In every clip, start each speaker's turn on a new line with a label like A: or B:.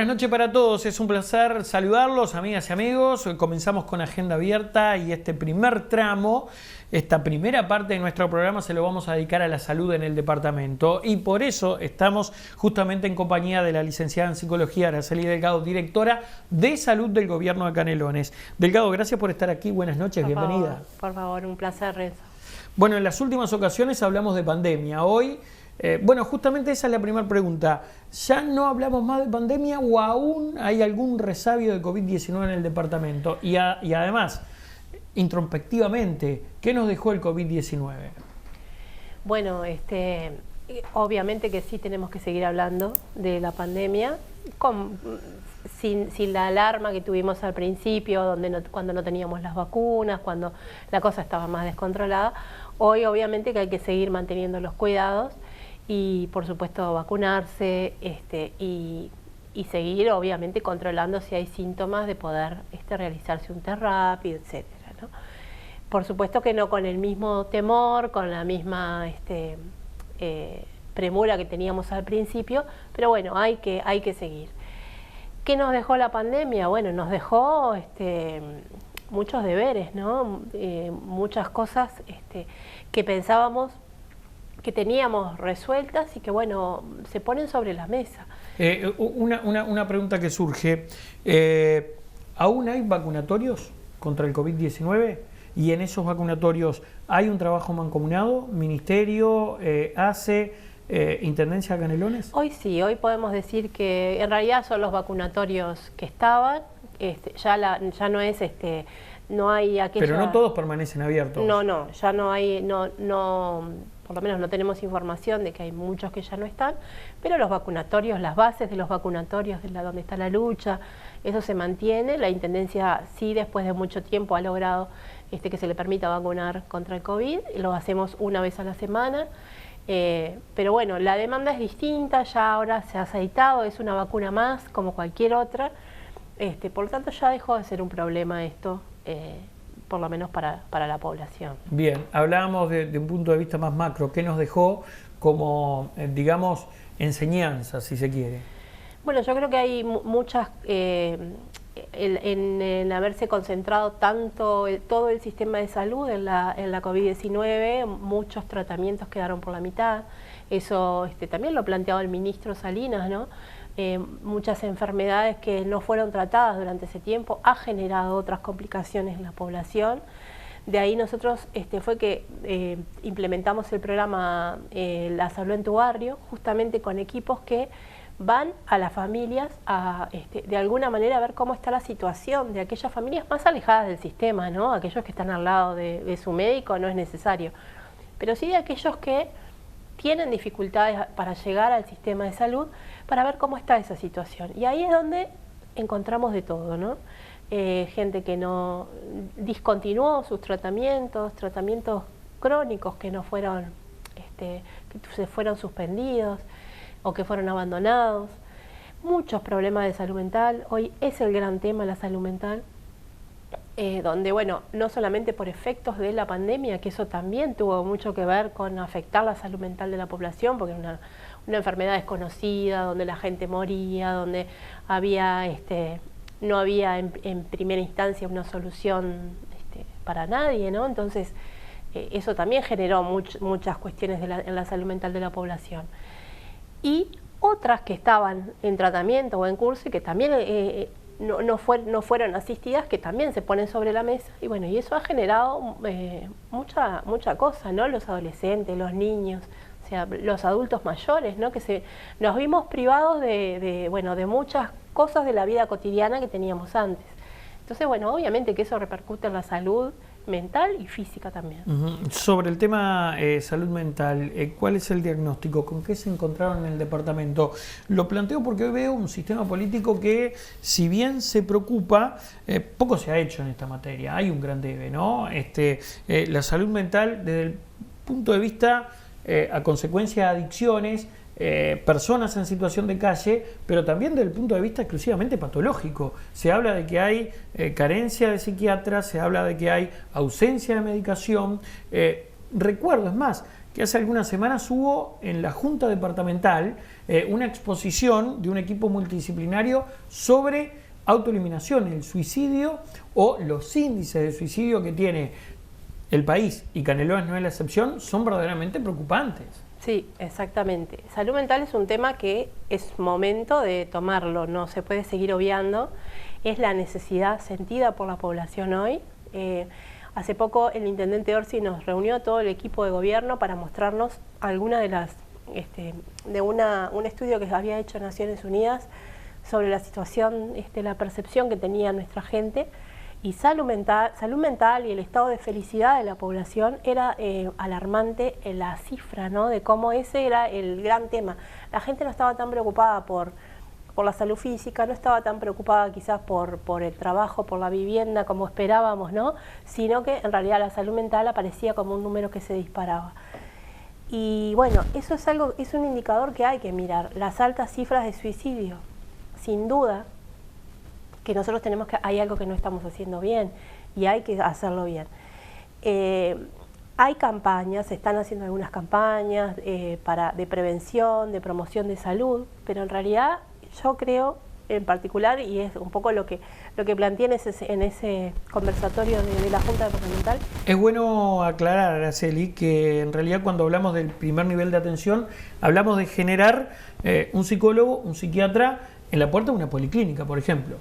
A: Buenas noches para todos, es un placer saludarlos, amigas y amigos. Hoy comenzamos con agenda abierta y este primer tramo, esta primera parte de nuestro programa se lo vamos a dedicar a la salud en el departamento y por eso estamos justamente en compañía de la licenciada en Psicología Araceli Delgado, directora de Salud del Gobierno de Canelones. Delgado, gracias por estar aquí, buenas noches, bienvenida.
B: Por favor, un placer, Renzo.
A: Bueno, en las últimas ocasiones hablamos de pandemia, hoy... bueno, justamente esa es la primera pregunta. ¿Ya no hablamos más de pandemia o aún hay algún resabio de COVID-19 en el departamento? Y además, introspectivamente, ¿qué nos dejó el COVID-19?
B: Bueno, obviamente que sí tenemos que seguir hablando de la pandemia, sin la alarma que tuvimos al principio, cuando no teníamos las vacunas, cuando la cosa estaba más descontrolada. Hoy obviamente que hay que seguir manteniendo los cuidados y por supuesto vacunarse y seguir obviamente controlando si hay síntomas de poder realizarse un test rápido, etcétera, ¿no? Por supuesto que no con el mismo temor, con la misma premura que teníamos al principio, pero bueno, hay que seguir. ¿Qué nos dejó la pandemia? Bueno, nos dejó muchos deberes, ¿no? Muchas cosas que pensábamos que teníamos resueltas y que, bueno, se ponen sobre la mesa.
A: Una pregunta que surge. ¿Aún hay vacunatorios contra el COVID-19? Y en esos vacunatorios, ¿hay un trabajo mancomunado? ¿Ministerio, ACE, Intendencia de Canelones?
B: Hoy sí, hoy podemos decir que en realidad son los vacunatorios que estaban, ya no es... no hay aquella...
A: Pero no todos permanecen abiertos.
B: No, ya no hay... por lo menos no tenemos información de que hay muchos que ya no están, pero los vacunatorios, las bases de los vacunatorios, donde está la lucha, eso se mantiene. La Intendencia sí, después de mucho tiempo, ha logrado que se le permita vacunar contra el COVID, lo hacemos una vez a la semana, pero bueno, la demanda es distinta, ya ahora se ha aceitado, es una vacuna más, como cualquier otra, por lo tanto ya dejó de ser un problema esto, por lo menos para la población.
A: Bien, hablábamos de un punto de vista más macro. ¿Qué nos dejó como, digamos, enseñanza, si se quiere?
B: Bueno, yo creo que hay muchas, en haberse concentrado tanto todo el sistema de salud en la COVID-19, muchos tratamientos quedaron por la mitad. Eso también lo ha planteado el ministro Salinas, ¿no? Muchas enfermedades que no fueron tratadas durante ese tiempo ha generado otras complicaciones en la población. De ahí nosotros fue que implementamos el programa La Salud en tu Barrio, justamente con equipos que van a las familias a, de alguna manera, a ver cómo está la situación de aquellas familias más alejadas del sistema, ¿no? Aquellos que están al lado de su médico no es necesario, pero sí de aquellos que tienen dificultades para llegar al sistema de salud, para ver cómo está esa situación. Y ahí es donde encontramos de todo, ¿no? Gente que no discontinuó sus tratamientos crónicos que no fueron, que se fueron suspendidos o que fueron abandonados. Muchos problemas de salud mental. Hoy es el gran tema la salud mental. Donde, bueno, no solamente por efectos de la pandemia, que eso también tuvo mucho que ver con afectar la salud mental de la población, porque era una enfermedad desconocida, donde la gente moría, donde había, no había en primera instancia una solución para nadie, ¿no? Entonces, eso también generó muchas cuestiones en la salud mental de la población. Y otras que estaban en tratamiento o en curso y que también... no fueron asistidas, que también se ponen sobre la mesa, y bueno, y eso ha generado mucha cosa, ¿no? Los adolescentes, los niños, o sea, los adultos mayores, ¿no? Que nos vimos privados de muchas cosas de la vida cotidiana que teníamos antes. Entonces, bueno, obviamente que eso repercute en la salud mental y física también.
A: Sobre el tema salud mental, ¿cuál es el diagnóstico? ¿Con qué se encontraron en el departamento? Lo planteo porque hoy veo un sistema político que, si bien se preocupa, poco se ha hecho en esta materia. Hay un gran debe, ¿no? La salud mental, desde el punto de vista a consecuencia de adicciones, personas en situación de calle, pero también desde el punto de vista exclusivamente patológico. Se habla de que hay carencia de psiquiatras, se habla de que hay ausencia de medicación. recuerdo, es más, que hace algunas semanas hubo en la Junta Departamental una exposición de un equipo multidisciplinario sobre autoeliminación, el suicidio o los índices de suicidio que tiene el país, y Canelones no es la excepción, son verdaderamente preocupantes.
B: Sí, exactamente. Salud mental es un tema que es momento de tomarlo, no se puede seguir obviando, es la necesidad sentida por la población hoy. Hace poco el intendente Orsi nos reunió a todo el equipo de gobierno para mostrarnos algunas de las, un estudio que había hecho Naciones Unidas sobre la situación, la percepción que tenía nuestra gente, y salud mental y el estado de felicidad de la población era alarmante en la cifra, ¿no? De cómo ese era el gran tema. La gente no estaba tan preocupada por la salud física, no estaba tan preocupada quizás por el trabajo, por la vivienda, como esperábamos, ¿no? Sino que en realidad la salud mental aparecía como un número que se disparaba. Y bueno, eso es un indicador que hay que mirar. Las altas cifras de suicidio, sin duda, que nosotros hay algo que no estamos haciendo bien y hay que hacerlo bien. Hay campañas, se están haciendo algunas campañas de prevención, de promoción de salud, pero en realidad yo creo en particular, y es un poco lo que planteé en ese conversatorio de la Junta Departamental.
A: Es bueno aclarar, Araceli, que en realidad cuando hablamos del primer nivel de atención, hablamos de generar un psicólogo, un psiquiatra en la puerta de una policlínica, por ejemplo.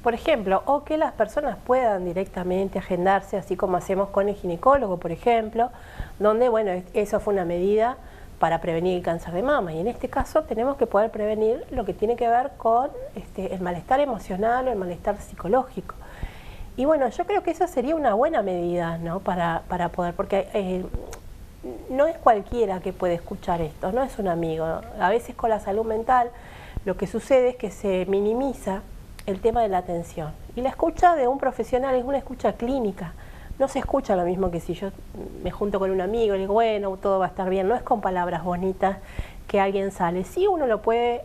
B: Por ejemplo, o que las personas puedan directamente agendarse, así como hacemos con el ginecólogo, por ejemplo, donde, bueno, eso fue una medida para prevenir el cáncer de mama. Y en este caso tenemos que poder prevenir lo que tiene que ver con el malestar emocional o el malestar psicológico. Y bueno, yo creo que esa sería una buena medida, ¿no? para poder, porque no es cualquiera que puede escuchar esto, no es un amigo. A veces con la salud mental lo que sucede es que se minimiza el tema de la atención. Y la escucha de un profesional es una escucha clínica. No se escucha lo mismo que si yo me junto con un amigo y le digo, bueno, todo va a estar bien. No es con palabras bonitas que alguien sale. Sí, uno lo puede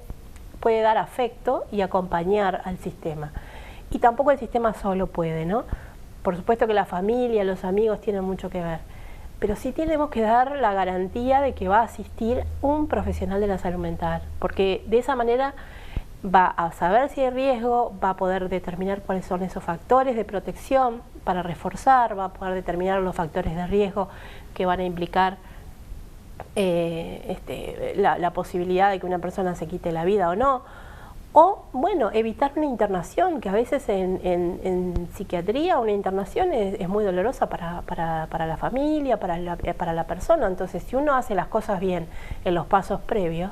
B: dar afecto y acompañar al sistema. Y tampoco el sistema solo puede, ¿no? Por supuesto que la familia, los amigos tienen mucho que ver. Pero sí tenemos que dar la garantía de que va a asistir un profesional de la salud mental. Porque de esa manera va a saber si hay riesgo, va a poder determinar cuáles son esos factores de protección para reforzar, va a poder determinar los factores de riesgo que van a implicar la posibilidad de que una persona se quite la vida o no. O, bueno, evitar una internación, que a veces en psiquiatría una internación es muy dolorosa para la familia, para la persona. Entonces, si uno hace las cosas bien en los pasos previos,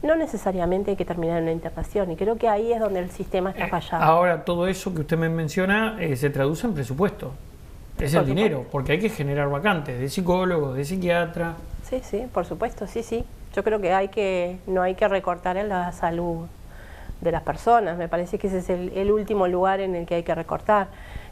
B: no necesariamente hay que terminar en una internación, y creo que ahí es donde el sistema está fallando.
A: Ahora, todo eso que usted me menciona se traduce en presupuesto. Es el dinero, porque hay que generar vacantes de psicólogos, de psiquiatra.
B: Sí, sí, por supuesto, sí. Yo creo que no hay que recortar en la salud de las personas. Me parece que ese es el último lugar en el que hay que recortar.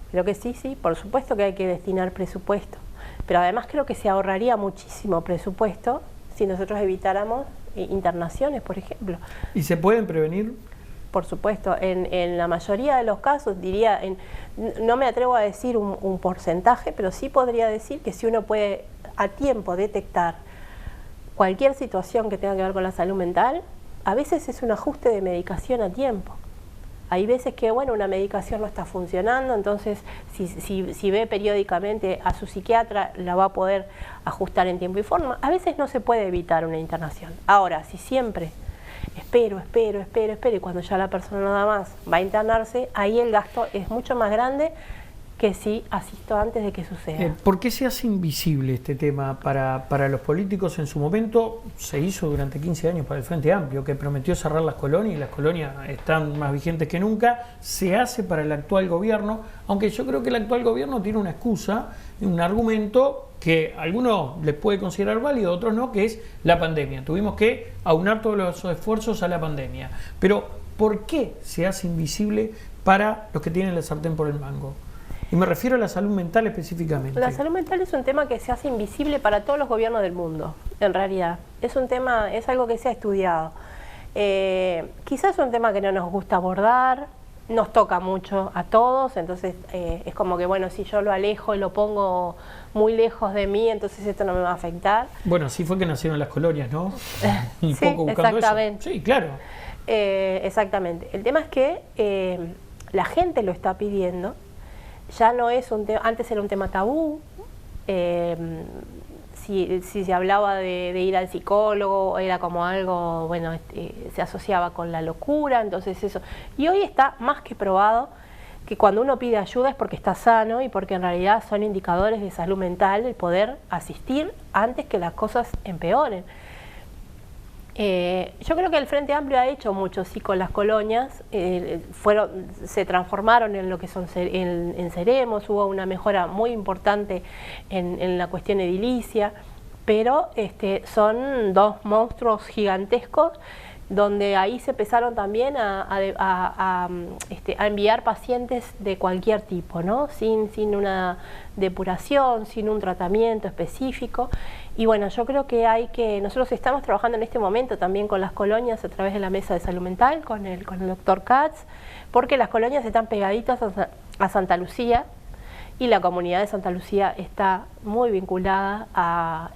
B: Creo que sí, por supuesto que hay que destinar presupuesto. Pero además creo que se ahorraría muchísimo presupuesto si nosotros evitáramos internaciones, por ejemplo.
A: ¿Y se pueden prevenir?
B: Por supuesto, en la mayoría de los casos, diría, no me atrevo a decir un porcentaje, pero sí podría decir que si uno puede a tiempo detectar cualquier situación que tenga que ver con la salud mental, a veces es un ajuste de medicación a tiempo. Hay veces que, bueno, una medicación no está funcionando, entonces si ve periódicamente a su psiquiatra, la va a poder ajustar en tiempo y forma. A veces no se puede evitar una internación. Ahora, si siempre espero, y cuando ya la persona no da más, va a internarse, ahí el gasto es mucho más grande que si asisto antes de que suceda.
A: ¿Por qué se hace invisible este tema para los políticos? En su momento se hizo durante 15 años para el Frente Amplio, que prometió cerrar las colonias, y las colonias están más vigentes que nunca. Se hace para el actual gobierno, aunque yo creo que el actual gobierno tiene una excusa, un argumento que a algunos les puede considerar válido, a otros no, que es la pandemia. Tuvimos que aunar todos los esfuerzos a la pandemia. Pero, ¿por qué se hace invisible para los que tienen la sartén por el mango? Y me refiero a la salud mental específicamente.
B: La salud mental es un tema que se hace invisible para todos los gobiernos del mundo, en realidad. Es un tema, es algo que se ha estudiado. Quizás es un tema que no nos gusta abordar, nos toca mucho a todos, entonces es como que, bueno, si yo lo alejo y lo pongo muy lejos de mí, entonces esto no me va a afectar.
A: Bueno, así fue que nacieron las colonias, ¿no? Un
B: sí,
A: poco buscando
B: exactamente.
A: eso. Sí, claro.
B: Exactamente. El tema es que la gente lo está pidiendo, ya no es un tema, antes era un tema tabú, si se hablaba de ir al psicólogo, era como algo, bueno, se asociaba con la locura, entonces eso. Y hoy está más que probado que cuando uno pide ayuda es porque está sano y porque en realidad son indicadores de salud mental el poder asistir antes que las cosas empeoren. Yo creo que el Frente Amplio ha hecho mucho, sí, con las colonias, se transformaron en lo que son en Ceremos, hubo una mejora muy importante en la cuestión edilicia, pero son dos monstruos gigantescos donde ahí se empezaron también a enviar pacientes de cualquier tipo, ¿no? Sin una depuración, sin un tratamiento específico. Y bueno, yo creo que nosotros estamos trabajando en este momento también con las colonias a través de la Mesa de Salud Mental, con el doctor Katz, porque las colonias están pegaditas a Santa Lucía, y la comunidad de Santa Lucía está muy vinculada a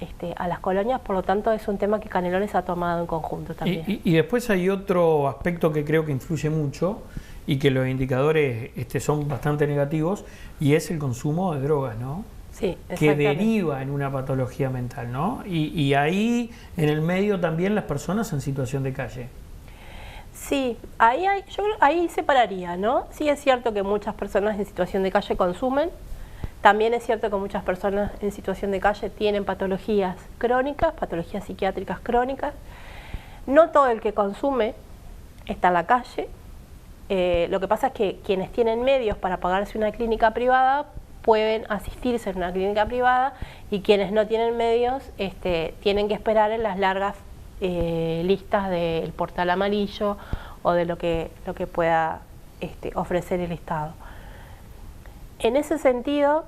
B: las colonias, por lo tanto es un tema que Canelones ha tomado en conjunto también.
A: Y después hay otro aspecto que creo que influye mucho y que los indicadores son bastante negativos, y es el consumo de drogas, ¿no?
B: Sí,
A: que deriva en una patología mental, ¿no? Y ahí en el medio también las personas en situación de calle.
B: Sí, yo creo, ahí separaría, ¿no? Sí es cierto que muchas personas en situación de calle consumen, también es cierto que muchas personas en situación de calle tienen patologías crónicas, patologías psiquiátricas crónicas. No todo el que consume está en la calle, lo que pasa es que quienes tienen medios para pagarse una clínica privada pueden asistirse en una clínica privada, y quienes no tienen medios tienen que esperar en las largas listas del portal amarillo o de lo que pueda ofrecer el Estado. En ese sentido,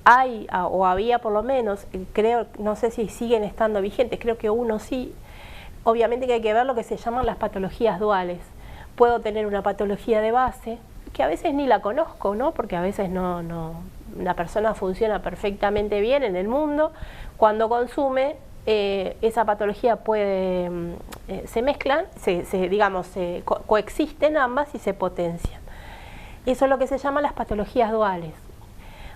B: había por lo menos, creo, no sé si siguen estando vigentes, creo que uno sí, obviamente que hay que ver lo que se llaman las patologías duales. Puedo tener una patología de base, que a veces ni la conozco, ¿no? Porque a veces la persona funciona perfectamente bien en el mundo. Cuando consume, esa patología se mezclan, coexisten ambas y se potencian. Eso es lo que se llama las patologías duales.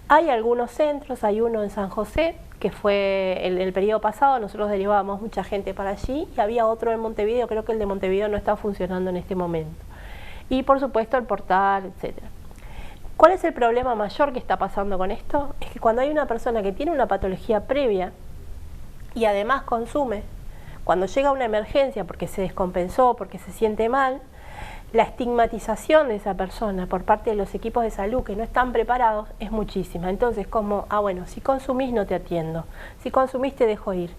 B: Hay algunos centros, hay uno en San José, que fue en el periodo pasado, nosotros derivábamos mucha gente para allí, y había otro en Montevideo, creo que el de Montevideo no está funcionando en este momento. Y por supuesto el portal, etcétera. ¿Cuál es el problema mayor que está pasando con esto? Es que cuando hay una persona que tiene una patología previa y además consume, cuando llega una emergencia porque se descompensó, porque se siente mal, la estigmatización de esa persona por parte de los equipos de salud que no están preparados es muchísima. Entonces, como, bueno, si consumís no te atiendo, si consumís te dejo ir.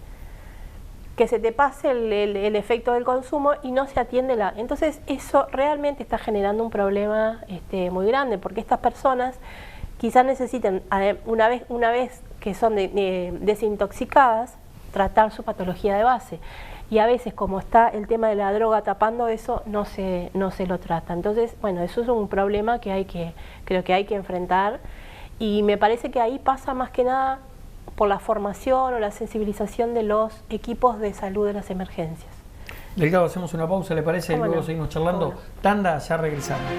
B: Que se te pase el efecto del consumo y no se atiende Entonces, eso realmente está generando un problema muy grande, porque estas personas quizás necesiten, una vez que son desintoxicadas, tratar su patología de base. Y a veces, como está el tema de la droga tapando eso, no se lo trata. Entonces, bueno, eso es un problema que creo que hay que enfrentar, y me parece que ahí pasa más que nada por la formación o la sensibilización de los equipos de salud de las emergencias.
A: Delgado, hacemos una pausa, ¿le parece? Y luego seguimos charlando. Tanda, ya regresamos.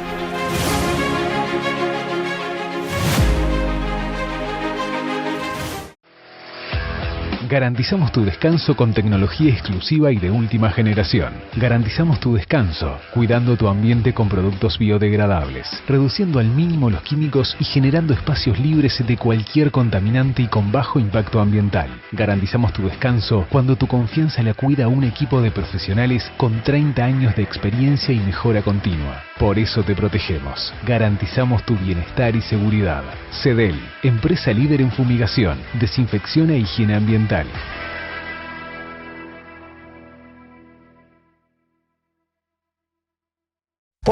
C: Garantizamos tu descanso con tecnología exclusiva y de última generación. Garantizamos tu descanso, cuidando tu ambiente con productos biodegradables, reduciendo al mínimo los químicos y generando espacios libres de cualquier contaminante y con bajo impacto ambiental. Garantizamos tu descanso cuando tu confianza la cuida un equipo de profesionales con 30 años de experiencia y mejora continua. Por eso te protegemos. Garantizamos tu bienestar y seguridad. CEDEL, empresa líder en fumigación, desinfección e higiene ambiental.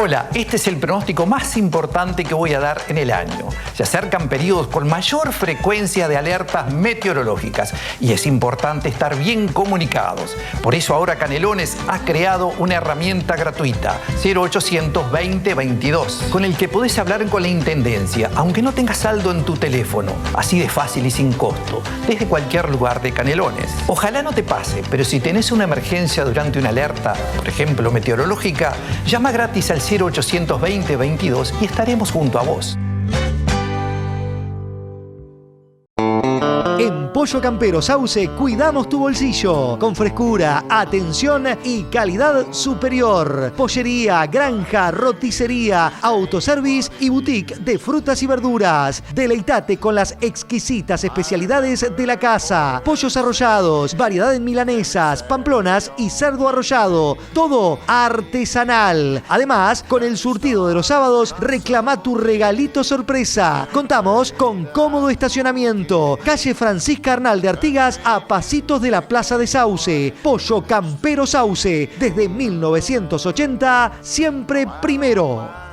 D: Hola, este es el pronóstico más importante que voy a dar en el año. Se acercan periodos con mayor frecuencia de alertas meteorológicas y es importante estar bien comunicados. Por eso ahora Canelones ha creado una herramienta gratuita, 0800 20 22, con el que podés hablar con la Intendencia, aunque no tengas saldo en tu teléfono. Así de fácil y sin costo, desde cualquier lugar de Canelones. Ojalá no te pase, pero si tenés una emergencia durante una alerta, por ejemplo meteorológica, llama gratis al 0800 20 22 y estaremos junto a vos.
E: En Pollo Campero Sauce cuidamos tu bolsillo con frescura, atención y calidad superior. Pollería, granja, roticería, autoservice y boutique de frutas y verduras. Deleitate con las exquisitas especialidades de la casa. Pollos arrollados, variedad en milanesas, pamplonas y cerdo arrollado. Todo artesanal. Además, con el surtido de los sábados, reclama tu regalito sorpresa. Contamos con cómodo estacionamiento. Calle Francisca Arnal de Artigas a pasitos de la Plaza de Sauce. Pollo Campero Sauce, desde 1980, siempre primero.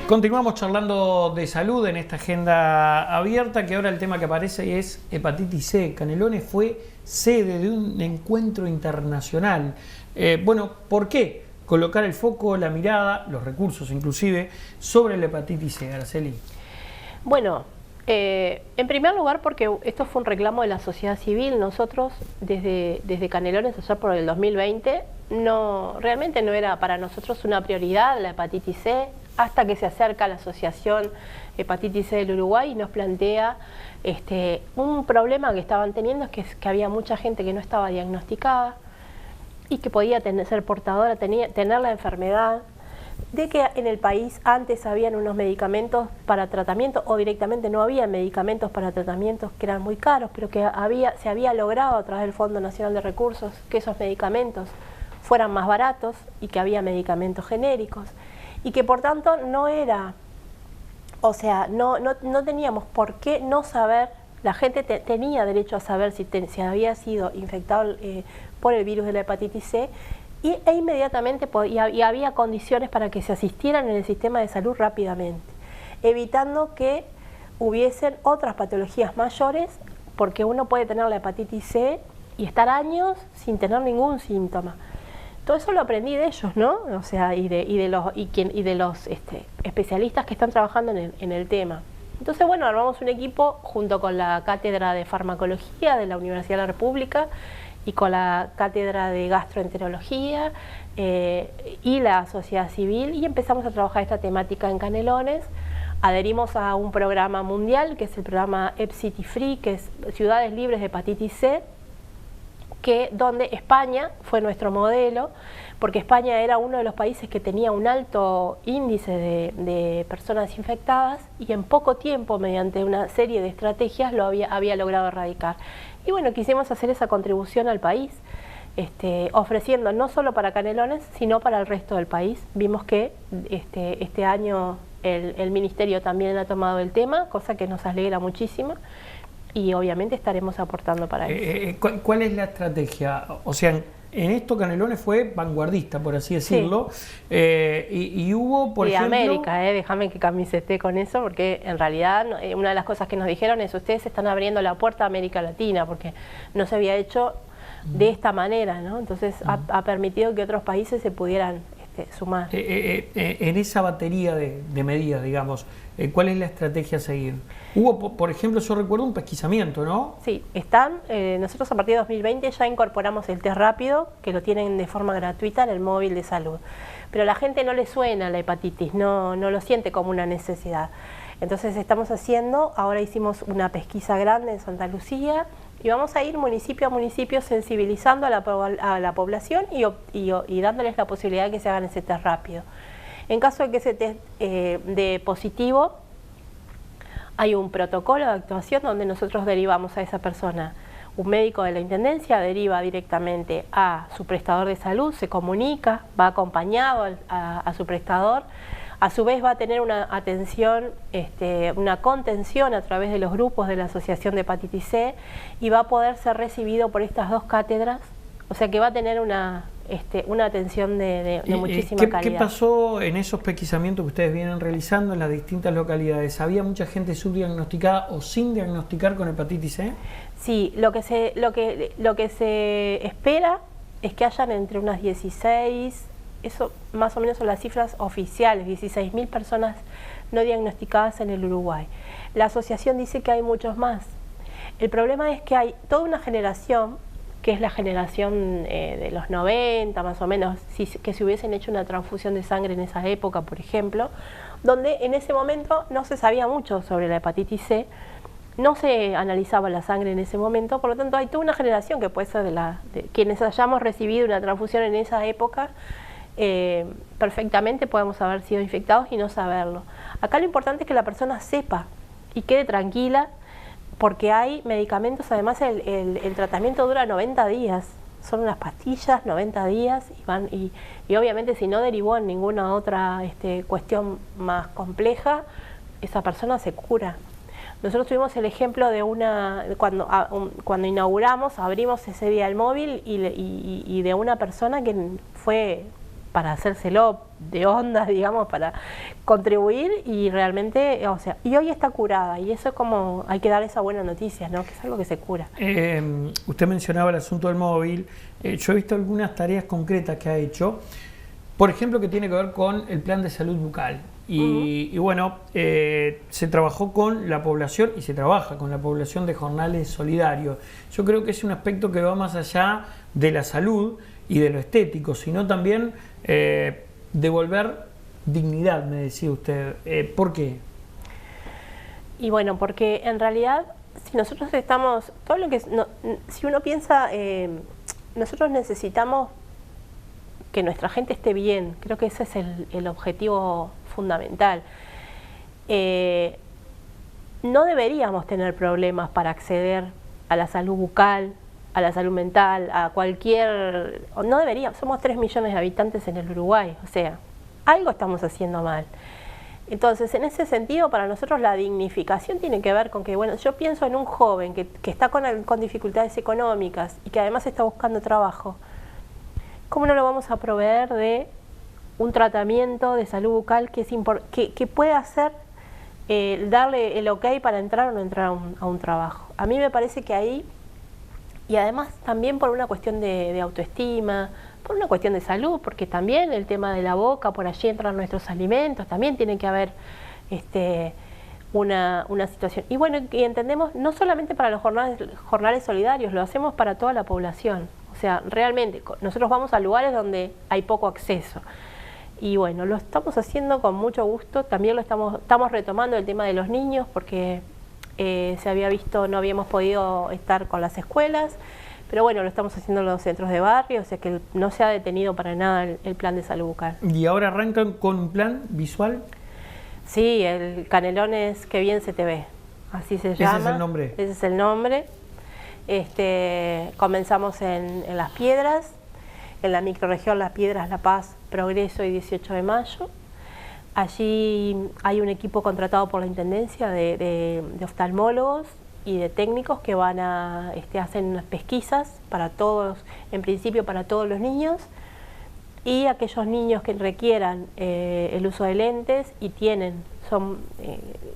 A: Continuamos charlando de salud en esta agenda abierta, que ahora el tema que aparece es hepatitis C. Canelones fue sede de un encuentro internacional. Bueno, ¿por qué colocar el foco, la mirada, los recursos inclusive, sobre la hepatitis C, Araceli?
B: Bueno, en primer lugar porque esto fue un reclamo de la sociedad civil. Nosotros desde Canelones, allá por el 2020, realmente no era para nosotros una prioridad la hepatitis C, hasta que se acerca la Asociación Hepatitis C del Uruguay y nos plantea un problema que estaban teniendo, que es que había mucha gente que no estaba diagnosticada y que podía ser portadora, tener la enfermedad, de que en el país antes habían unos medicamentos para tratamiento o directamente no había medicamentos para tratamientos que eran muy caros, pero que se había logrado a través del Fondo Nacional de Recursos que esos medicamentos fueran más baratos y que había medicamentos genéricos. Y que por tanto no teníamos por qué no saber, la gente tenía derecho a saber si había sido infectado por el virus de la hepatitis C e inmediatamente había condiciones para que se asistieran en el sistema de salud rápidamente, evitando que hubiesen otras patologías mayores, porque uno puede tener la hepatitis C y estar años sin tener ningún síntoma. Todo eso lo aprendí de ellos, ¿no? O sea, y de los especialistas que están trabajando en el tema. Entonces, bueno, armamos un equipo junto con la Cátedra de Farmacología de la Universidad de la República y con la Cátedra de Gastroenterología y la sociedad civil, y empezamos a trabajar esta temática en Canelones. Adherimos a un programa mundial, que es el programa HepCity Free, que es Ciudades Libres de Hepatitis C, donde España fue nuestro modelo, porque España era uno de los países que tenía un alto índice de personas infectadas y en poco tiempo, mediante una serie de estrategias, lo había logrado erradicar. Y bueno, quisimos hacer esa contribución al país, ofreciendo no solo para Canelones, sino para el resto del país. Vimos que este año el Ministerio también ha tomado el tema, cosa que nos alegra muchísimo. Y obviamente estaremos aportando para eso.
A: ¿Cuál es la estrategia? O sea, en esto Canelones fue vanguardista, por así decirlo, sí. Y hubo, por ejemplo...
B: América, déjame que camisete con eso, porque en realidad una de las cosas que nos dijeron es: ustedes están abriendo la puerta a América Latina, porque no se había hecho de esta manera, ¿no? Entonces ha permitido que otros países se pudieran sumar.
A: En esa batería de medidas, digamos, ¿cuál es la estrategia a seguir? Hubo, por ejemplo, yo recuerdo un pesquisamiento, ¿no?
B: Sí, nosotros a partir de 2020 ya incorporamos el test rápido, que lo tienen de forma gratuita en el móvil de salud. Pero a la gente no le suena la hepatitis, no lo siente como una necesidad. Entonces ahora hicimos una pesquisa grande en Santa Lucía, y vamos a ir municipio a municipio sensibilizando a la población y dándoles la posibilidad de que se hagan ese test rápido. En caso de que ese test de positivo, Hay un protocolo de actuación donde nosotros derivamos a esa persona. Un médico de la Intendencia deriva directamente a su prestador de salud, se comunica, va acompañado a su prestador, a su vez va a tener una atención, una contención a través de los grupos de la Asociación de Hepatitis C y va a poder ser recibido por estas 2 cátedras, o sea que va a tener una atención de muchísima calidad.
A: ¿Qué pasó en esos pesquisamientos que ustedes vienen realizando en las distintas localidades? ¿Había mucha gente subdiagnosticada o sin diagnosticar con hepatitis C?
B: Sí, lo que se espera es que hayan entre unas 16, eso más o menos son las cifras oficiales, 16.000 personas no diagnosticadas en el Uruguay. La asociación dice que hay muchos más. El problema es que hay toda una generación, que es la generación de los 90 más o menos, que se hubiesen hecho una transfusión de sangre en esa época, por ejemplo, donde en ese momento no se sabía mucho sobre la hepatitis C, no se analizaba la sangre en ese momento, por lo tanto hay toda una generación que puede ser de quienes hayamos recibido una transfusión en esa época, perfectamente podemos haber sido infectados y no saberlo. Acá lo importante es que la persona sepa y quede tranquila, porque hay medicamentos, además el tratamiento dura 90 días, son unas pastillas, 90 días, y obviamente si no derivó en ninguna otra cuestión más compleja, esa persona se cura. Nosotros tuvimos el ejemplo de cuando inauguramos, abrimos ese día el móvil y de una persona que fue para hacérselo de onda, digamos, para contribuir y realmente, o sea, y hoy está curada y eso es como, hay que dar esa buena noticia, ¿no? Que es algo que se cura.
A: Usted mencionaba el asunto del móvil, yo he visto algunas tareas concretas que ha hecho, por ejemplo, que tiene que ver con el plan de salud bucal. Y bueno, se trabajó con la población y se trabaja con la población de jornales solidarios. Yo creo que es un aspecto que va más allá de la salud y de lo estético, sino también devolver dignidad, me decía usted. ¿Por qué?
B: Y bueno, porque en realidad, si nosotros estamos, todo lo que si uno piensa, nosotros necesitamos que nuestra gente esté bien, creo que ese es el objetivo fundamental. No deberíamos tener problemas para acceder a la salud bucal, a la salud mental, a cualquier... No deberíamos, somos 3 millones de habitantes en el Uruguay, o sea, algo estamos haciendo mal. Entonces, en ese sentido, para nosotros la dignificación tiene que ver con que, bueno, yo pienso en un joven que está con dificultades económicas y que además está buscando trabajo. ¿Cómo no lo vamos a proveer de un tratamiento de salud bucal que pueda hacer, darle el ok para entrar o no entrar a un trabajo? A mí me parece que ahí, y además también por una cuestión de autoestima, por una cuestión de salud, porque también el tema de la boca, por allí entran nuestros alimentos, también tiene que haber una situación. Y bueno, y entendemos, no solamente para los jornales solidarios, lo hacemos para toda la población. O sea, realmente, nosotros vamos a lugares donde hay poco acceso. Y bueno, lo estamos haciendo con mucho gusto. También estamos retomando el tema de los niños, porque se había visto, no habíamos podido estar con las escuelas. Pero bueno, lo estamos haciendo en los centros de barrio, o sea que no se ha detenido para nada el plan de salud bucal.
A: ¿Y ahora arrancan con un plan visual?
B: Sí, el Canelones Que Bien Se Te Ve, así se llama.
A: ¿Ese es el nombre?
B: Ese es el nombre. Comenzamos en Las Piedras, en la microrregión Las Piedras, La Paz, Progreso y 18 de Mayo. Allí hay un equipo contratado por la Intendencia de oftalmólogos y de técnicos que van a hacen unas pesquisas para todos, en principio para todos los niños, y aquellos niños que requieran el uso de lentes y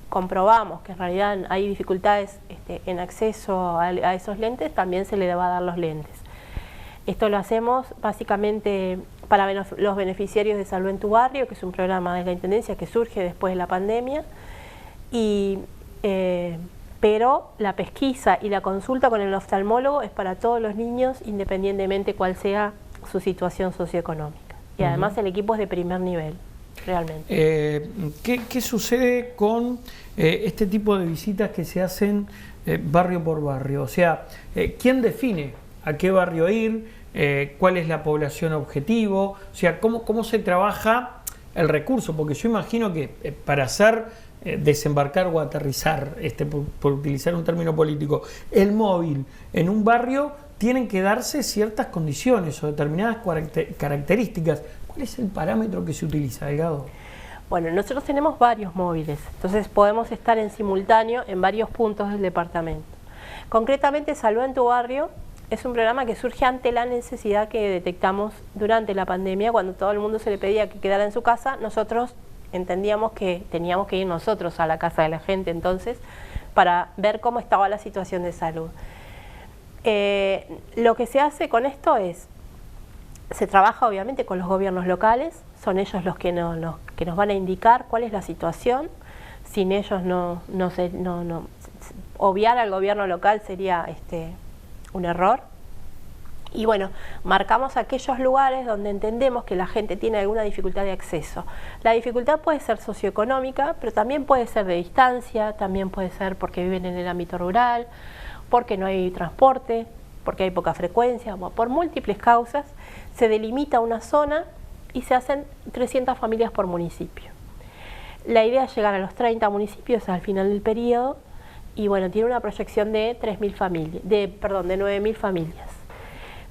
B: comprobamos que en realidad hay dificultades en acceso a esos lentes, también se le va a dar los lentes. Esto lo hacemos básicamente para los beneficiarios de Salud en tu Barrio, que es un programa de la Intendencia que surge después de la pandemia, pero la pesquisa y la consulta con el oftalmólogo es para todos los niños, independientemente cuál sea su situación socioeconómica. Y además el equipo es de primer nivel, realmente.
A: ¿Qué sucede con este tipo de visitas que se hacen barrio por barrio? O sea, ¿quién define a qué barrio ir? ¿Cuál es la población objetivo? O sea, ¿cómo se trabaja el recurso? Porque yo imagino que para hacer desembarcar o aterrizar, por utilizar un término político, el móvil en un barrio, tienen que darse ciertas condiciones o determinadas características. ¿Cuál es el parámetro que se utiliza, Delgado?
B: Bueno, nosotros tenemos varios móviles, entonces podemos estar en simultáneo en varios puntos del departamento. Concretamente, Salud en tu Barrio es un programa que surge ante la necesidad que detectamos durante la pandemia, cuando todo el mundo se le pedía que quedara en su casa. Nosotros entendíamos que teníamos que ir nosotros a la casa de la gente entonces para ver cómo estaba la situación de salud. Lo que se hace con esto es, se trabaja obviamente con los gobiernos locales, son ellos los que nos van a indicar cuál es la situación. Sin ellos obviar al gobierno local sería un error. Y bueno, marcamos aquellos lugares donde entendemos que la gente tiene alguna dificultad de acceso. La dificultad puede ser socioeconómica, pero también puede ser de distancia, también puede ser porque viven en el ámbito rural, porque no hay transporte, porque hay poca frecuencia, por múltiples causas. Se delimita una zona y se hacen 300 familias por municipio. La idea es llegar a los 30 municipios al final del periodo y bueno, tiene una proyección de 9.000 familias.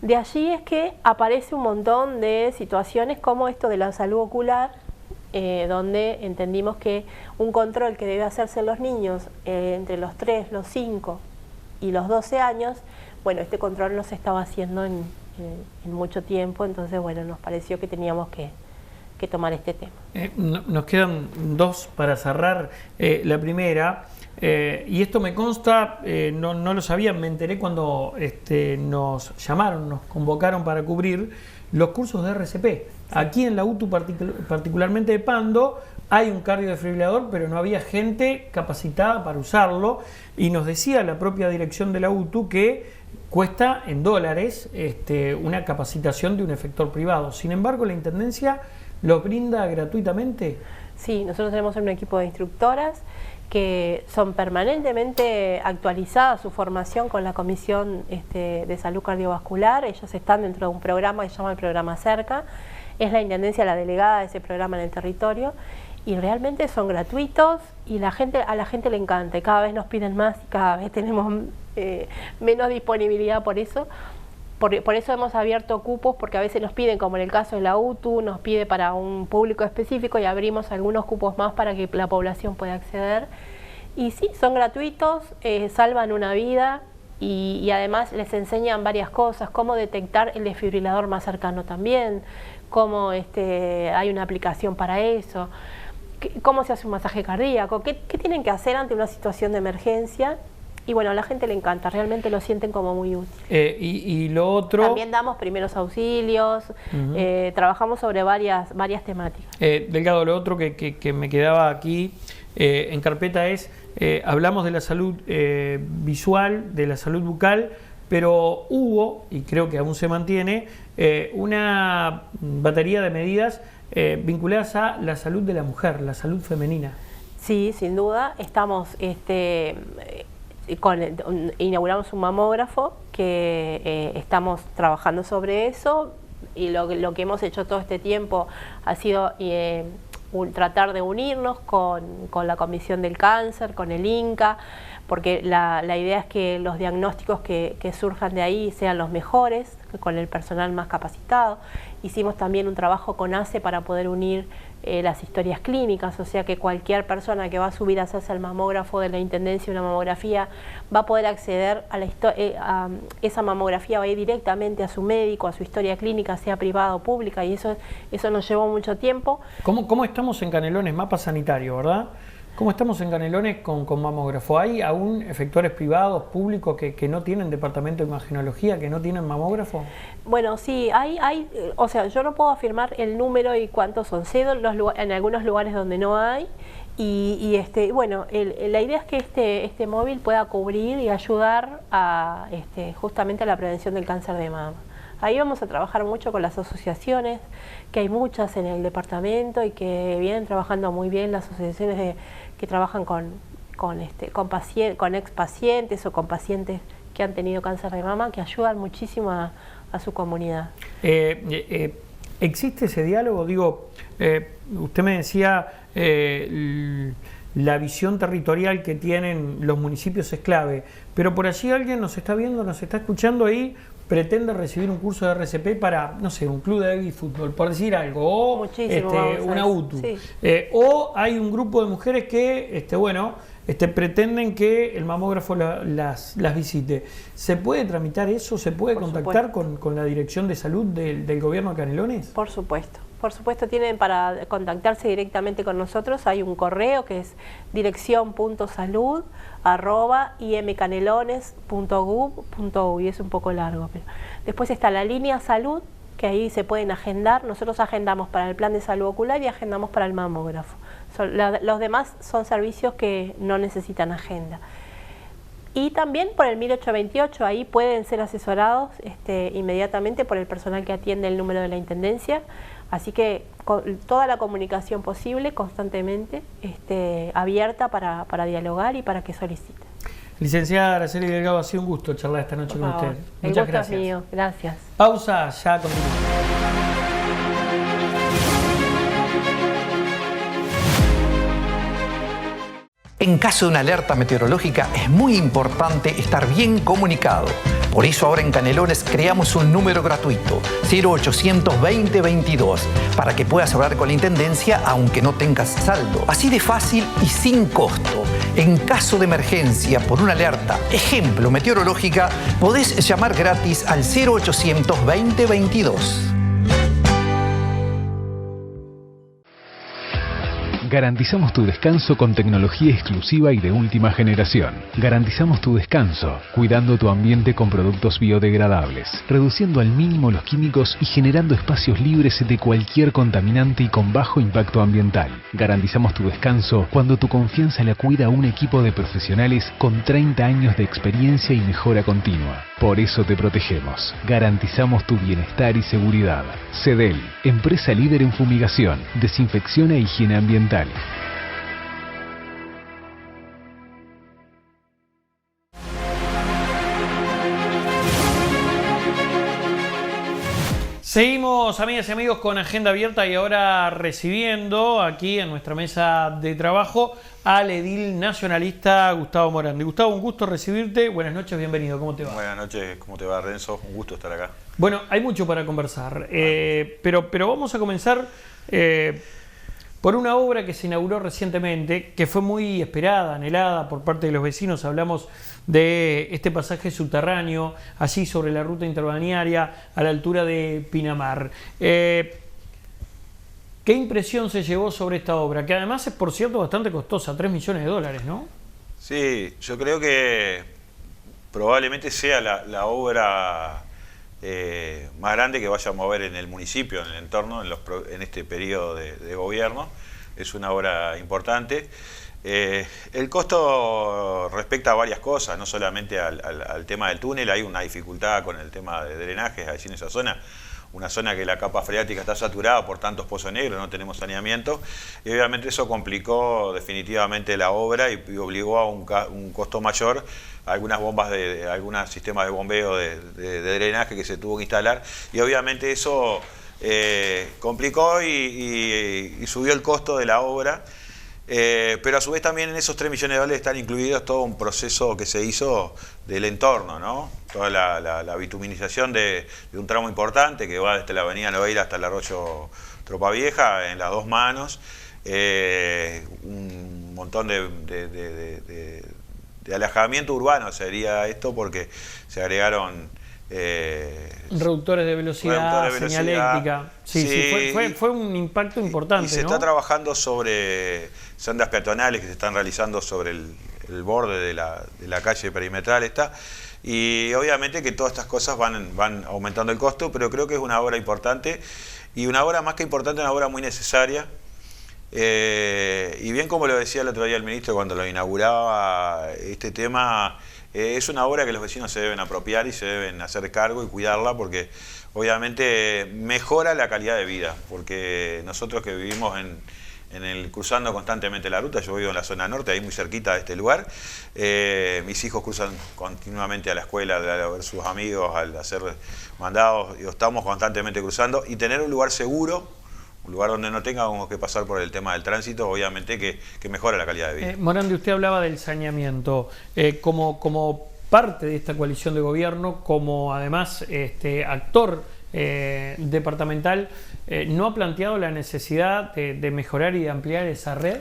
B: De allí es que aparece un montón de situaciones como esto de la salud ocular, donde entendimos que un control que debe hacerse en los niños entre los 3, los 5 y los 12 años, bueno, este control no se estaba haciendo en mucho tiempo, entonces bueno, nos pareció que teníamos que tomar este tema.
A: Nos quedan dos para cerrar. La primera, y esto me consta, no lo sabía, me enteré cuando nos llamaron, nos convocaron para cubrir los cursos de RCP. Sí. Aquí en la UTU, particularmente de Pando, hay un cardiodefibrilador, pero no había gente capacitada para usarlo, y nos decía la propia dirección de la UTU que cuesta en dólares una capacitación de un efector privado. Sin embargo, la Intendencia lo brinda gratuitamente.
B: Sí, nosotros tenemos un equipo de instructoras que son permanentemente actualizadas su formación con la Comisión de Salud Cardiovascular. Ellas están dentro de un programa que se llama el programa Cerca. Es la Intendencia la delegada de ese programa en el territorio y realmente son gratuitos y a la gente le encanta. Y cada vez nos piden más y cada vez tenemos menos disponibilidad por eso. Por eso hemos abierto cupos, porque a veces nos piden, como en el caso de la UTU, nos pide para un público específico y abrimos algunos cupos más para que la población pueda acceder. Y sí, son gratuitos, salvan una vida y además les enseñan varias cosas, cómo detectar el desfibrilador más cercano también, cómo hay una aplicación para eso, cómo se hace un masaje cardíaco, qué tienen que hacer ante una situación de emergencia. Y bueno, a la gente le encanta, realmente lo sienten como muy útil.
A: Y lo otro...
B: También damos primeros auxilios, trabajamos sobre varias temáticas.
A: Delgado, lo otro que me quedaba aquí en carpeta es, hablamos de la salud visual, de la salud bucal, pero hubo, y creo que aún se mantiene, una batería de medidas vinculadas a la salud de la mujer, la salud femenina.
B: Sí, sin duda, estamos... inauguramos un mamógrafo que estamos trabajando sobre eso y lo que hemos hecho todo este tiempo ha sido tratar de unirnos con la Comisión del Cáncer, con el INCA, porque la idea es que los diagnósticos que surjan de ahí sean los mejores, con el personal más capacitado. Hicimos también un trabajo con ACE para poder unir las historias clínicas, o sea que cualquier persona que va a subir a hacerse el mamógrafo de la Intendencia, una mamografía, va a poder acceder a esa mamografía, va a ir directamente a su médico, a su historia clínica, sea privada o pública, y eso nos llevó mucho tiempo.
A: ¿Cómo estamos en Canelones? Mapa sanitario, ¿verdad? ¿Cómo estamos en Canelones con mamógrafo? ¿Hay aún efectores privados, públicos, que no tienen departamento de imagenología, que no tienen mamógrafo?
B: Bueno, sí, o sea, yo no puedo afirmar el número y cuántos son. Sé en algunos lugares donde no hay. Bueno, la idea es que este móvil pueda cubrir y ayudar a justamente a la prevención del cáncer de mama. Ahí vamos a trabajar mucho con las asociaciones, que hay muchas en el departamento y que vienen trabajando muy bien, las asociaciones que trabajan con expacientes o con pacientes que han tenido cáncer de mama, que ayudan muchísimo a su comunidad.
A: ¿Existe ese diálogo? Digo, usted me decía la visión territorial que tienen los municipios es clave, pero por allí alguien nos está viendo, nos está escuchando ahí, pretende recibir un curso de RCP para, no sé, un club de baby fútbol, por decir algo, o una UTU. Sí. O hay un grupo de mujeres que, pretenden que el mamógrafo las visite. ¿Se puede tramitar eso? ¿Se puede contactar con la Dirección de Salud del Gobierno de Canelones?
B: Por supuesto. Por supuesto, tienen para contactarse directamente con nosotros, hay un correo que es dirección.salud@imcanelones.gov.uy, es un poco largo. Pero después está la línea salud, que ahí se pueden agendar. Nosotros agendamos para el plan de salud ocular y agendamos para el mamógrafo. Los demás son servicios que no necesitan agenda. Y también por el 1828, ahí pueden ser asesorados inmediatamente por el personal que atiende el número de la Intendencia. Así que toda la comunicación posible, constantemente, abierta para dialogar y para que soliciten.
A: Licenciada Araceli Delgado, ha sido un gusto charlar esta noche con usted.
B: Muchas gracias. El gusto es mío, gracias.
A: Pausa, ya continuamos.
D: En caso de una alerta meteorológica es muy importante estar bien comunicado. Por eso ahora en Canelones creamos un número gratuito, 0800 2022, para que puedas hablar con la Intendencia aunque no tengas saldo. Así de fácil y sin costo. En caso de emergencia por una alerta, ejemplo meteorológica, podés llamar gratis al 0800 2022.
C: Garantizamos tu descanso con tecnología exclusiva y de última generación. Garantizamos tu descanso, cuidando tu ambiente con productos biodegradables, reduciendo al mínimo los químicos y generando espacios libres de cualquier contaminante y con bajo impacto ambiental. Garantizamos tu descanso cuando tu confianza la cuida un equipo de profesionales con 30 años de experiencia y mejora continua. Por eso te protegemos. Garantizamos tu bienestar y seguridad. CEDEL, empresa líder en fumigación, desinfección e higiene ambiental.
A: Seguimos, amigas y amigos, con Agenda Abierta y ahora recibiendo aquí en nuestra mesa de trabajo al edil nacionalista Gustavo Morandi. Gustavo, un gusto recibirte. Buenas noches, bienvenido. ¿Cómo te va?
F: Buenas noches, ¿cómo te va, Renzo? Un gusto estar acá.
A: Bueno, hay mucho para conversar, pero vamos a comenzar por una obra que se inauguró recientemente, que fue muy esperada, anhelada por parte de los vecinos. Hablamos de este pasaje subterráneo, allí sobre la ruta interbalnearia, a la altura de Pinamar. ¿Qué impresión se llevó sobre esta obra? Que además es, por cierto, bastante costosa, $3 millones, ¿no?
F: Sí, yo creo que probablemente sea la obra más grande que vaya a mover en el municipio, en el entorno, en este periodo de gobierno. Es una obra importante. El costo respecta a varias cosas, no solamente al tema del túnel. Hay una dificultad con el tema de drenajes allí en esa zona, una zona que la capa freática está saturada por tantos pozos negros, no tenemos saneamiento, y obviamente eso complicó definitivamente la obra y obligó a un costo mayor a algunas bombas, algunos sistemas de bombeo de drenaje que se tuvo que instalar, y obviamente eso complicó y subió el costo de la obra. Pero a su vez también en esos $3 millones están incluidos todo un proceso que se hizo del entorno, ¿no? Toda la bituminización de un tramo importante que va desde la avenida Noveira hasta el arroyo Tropa Vieja en las dos manos, un montón de alejamiento urbano sería esto, porque se agregaron
A: reductores de velocidad, señaléctica. Sí, fue un impacto importante.
F: Y se está trabajando sobre sendas peatonales que se están realizando sobre el borde de la calle perimetral esta. Y obviamente que todas estas cosas van aumentando el costo, pero creo que es una obra importante, y una obra más que importante, una obra muy necesaria. Y bien como lo decía el otro día el ministro cuando lo inauguraba este tema, es una obra que los vecinos se deben apropiar y se deben hacer cargo y cuidarla, porque obviamente mejora la calidad de vida, porque nosotros que vivimos cruzando constantemente la ruta, yo vivo en la zona norte, ahí muy cerquita de este lugar, mis hijos cruzan continuamente a la escuela, a ver sus amigos, al hacer mandados, y estamos constantemente cruzando, y tener un lugar seguro, Un lugar donde no tengamos que pasar por el tema del tránsito, obviamente que mejora la calidad de vida.
A: Morandi, usted hablaba del saneamiento. Como parte de esta coalición de gobierno, como además actor departamental, ¿no ha planteado la necesidad de mejorar y de ampliar esa red?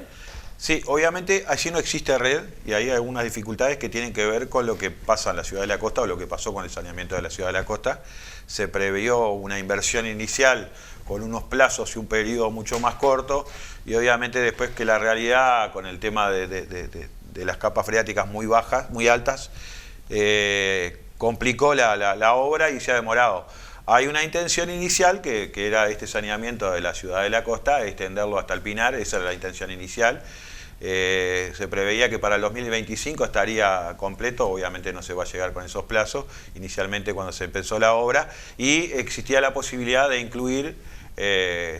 F: Sí, obviamente allí no existe red y hay algunas dificultades que tienen que ver con lo que pasa en la Ciudad de la Costa o lo que pasó con el saneamiento de la Ciudad de la Costa. Se previó una inversión inicial con unos plazos y un periodo mucho más corto, y obviamente después que la realidad con el tema de las capas freáticas muy bajas, muy altas, complicó la obra y se ha demorado. Hay una intención inicial que era este saneamiento de la Ciudad de la Costa, extenderlo hasta el Pinar, esa era la intención inicial. Se preveía que para el 2025 estaría completo, obviamente no se va a llegar con esos plazos, inicialmente cuando se empezó la obra, y existía la posibilidad de incluir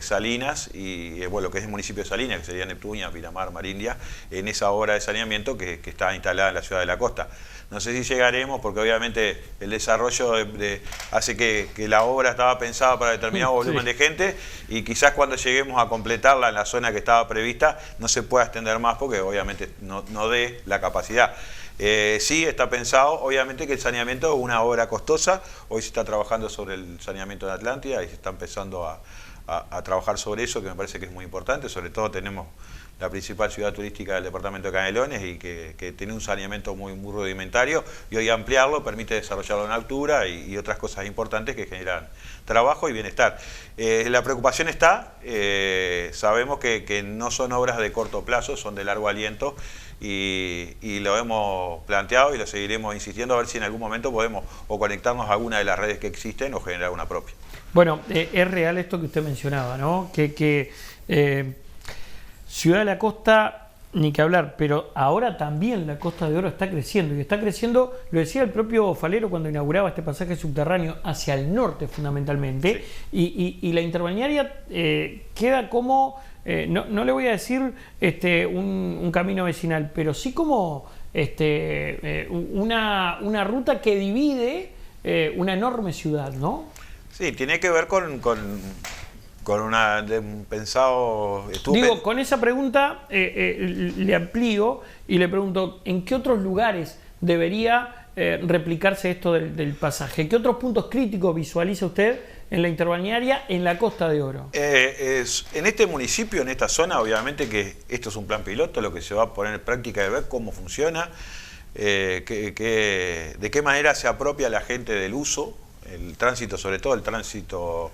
F: Salinas y lo que es el municipio de Salinas, que sería Neptunia, Pinamar, Marindia, en esa obra de saneamiento que está instalada en la Ciudad de la Costa. No sé si llegaremos porque obviamente el desarrollo hace que la obra estaba pensada para determinado volumen de gente, y quizás cuando lleguemos a completarla en la zona que estaba prevista no se pueda extender más porque obviamente no dé la capacidad. Sí está pensado, obviamente, que el saneamiento es una obra costosa. Hoy se está trabajando sobre el saneamiento de Atlántida y se está empezando a trabajar sobre eso, que me parece que es muy importante. Sobre todo tenemos la principal ciudad turística del departamento de Canelones y que tiene un saneamiento muy rudimentario, y hoy ampliarlo permite desarrollarlo en altura y otras cosas importantes que generan trabajo y bienestar. La preocupación está, sabemos que no son obras de corto plazo, son de largo aliento, y lo hemos planteado y lo seguiremos insistiendo a ver si en algún momento podemos o conectarnos a alguna de las redes que existen o generar una propia.
A: Bueno, es real esto que usted mencionaba, ¿no? Que Ciudad de la Costa, ni que hablar, pero ahora también la Costa de Oro está creciendo, y está creciendo, lo decía el propio Falero cuando inauguraba este pasaje subterráneo hacia el norte fundamentalmente, sí. y la interbalnearia queda como, no le voy a decir un camino vecinal, pero sí como una ruta que divide una enorme ciudad, ¿no?
F: Sí, tiene que ver con un pensado estúpido.
A: Digo, con esa pregunta le amplío y le pregunto, ¿en qué otros lugares debería replicarse esto del pasaje? ¿Qué otros puntos críticos visualiza usted en la interbalnearia en la Costa de Oro?
F: En este municipio, en esta zona, obviamente que esto es un plan piloto, lo que se va a poner en práctica es ver cómo funciona, de qué manera se apropia la gente del uso, el tránsito, sobre todo el tránsito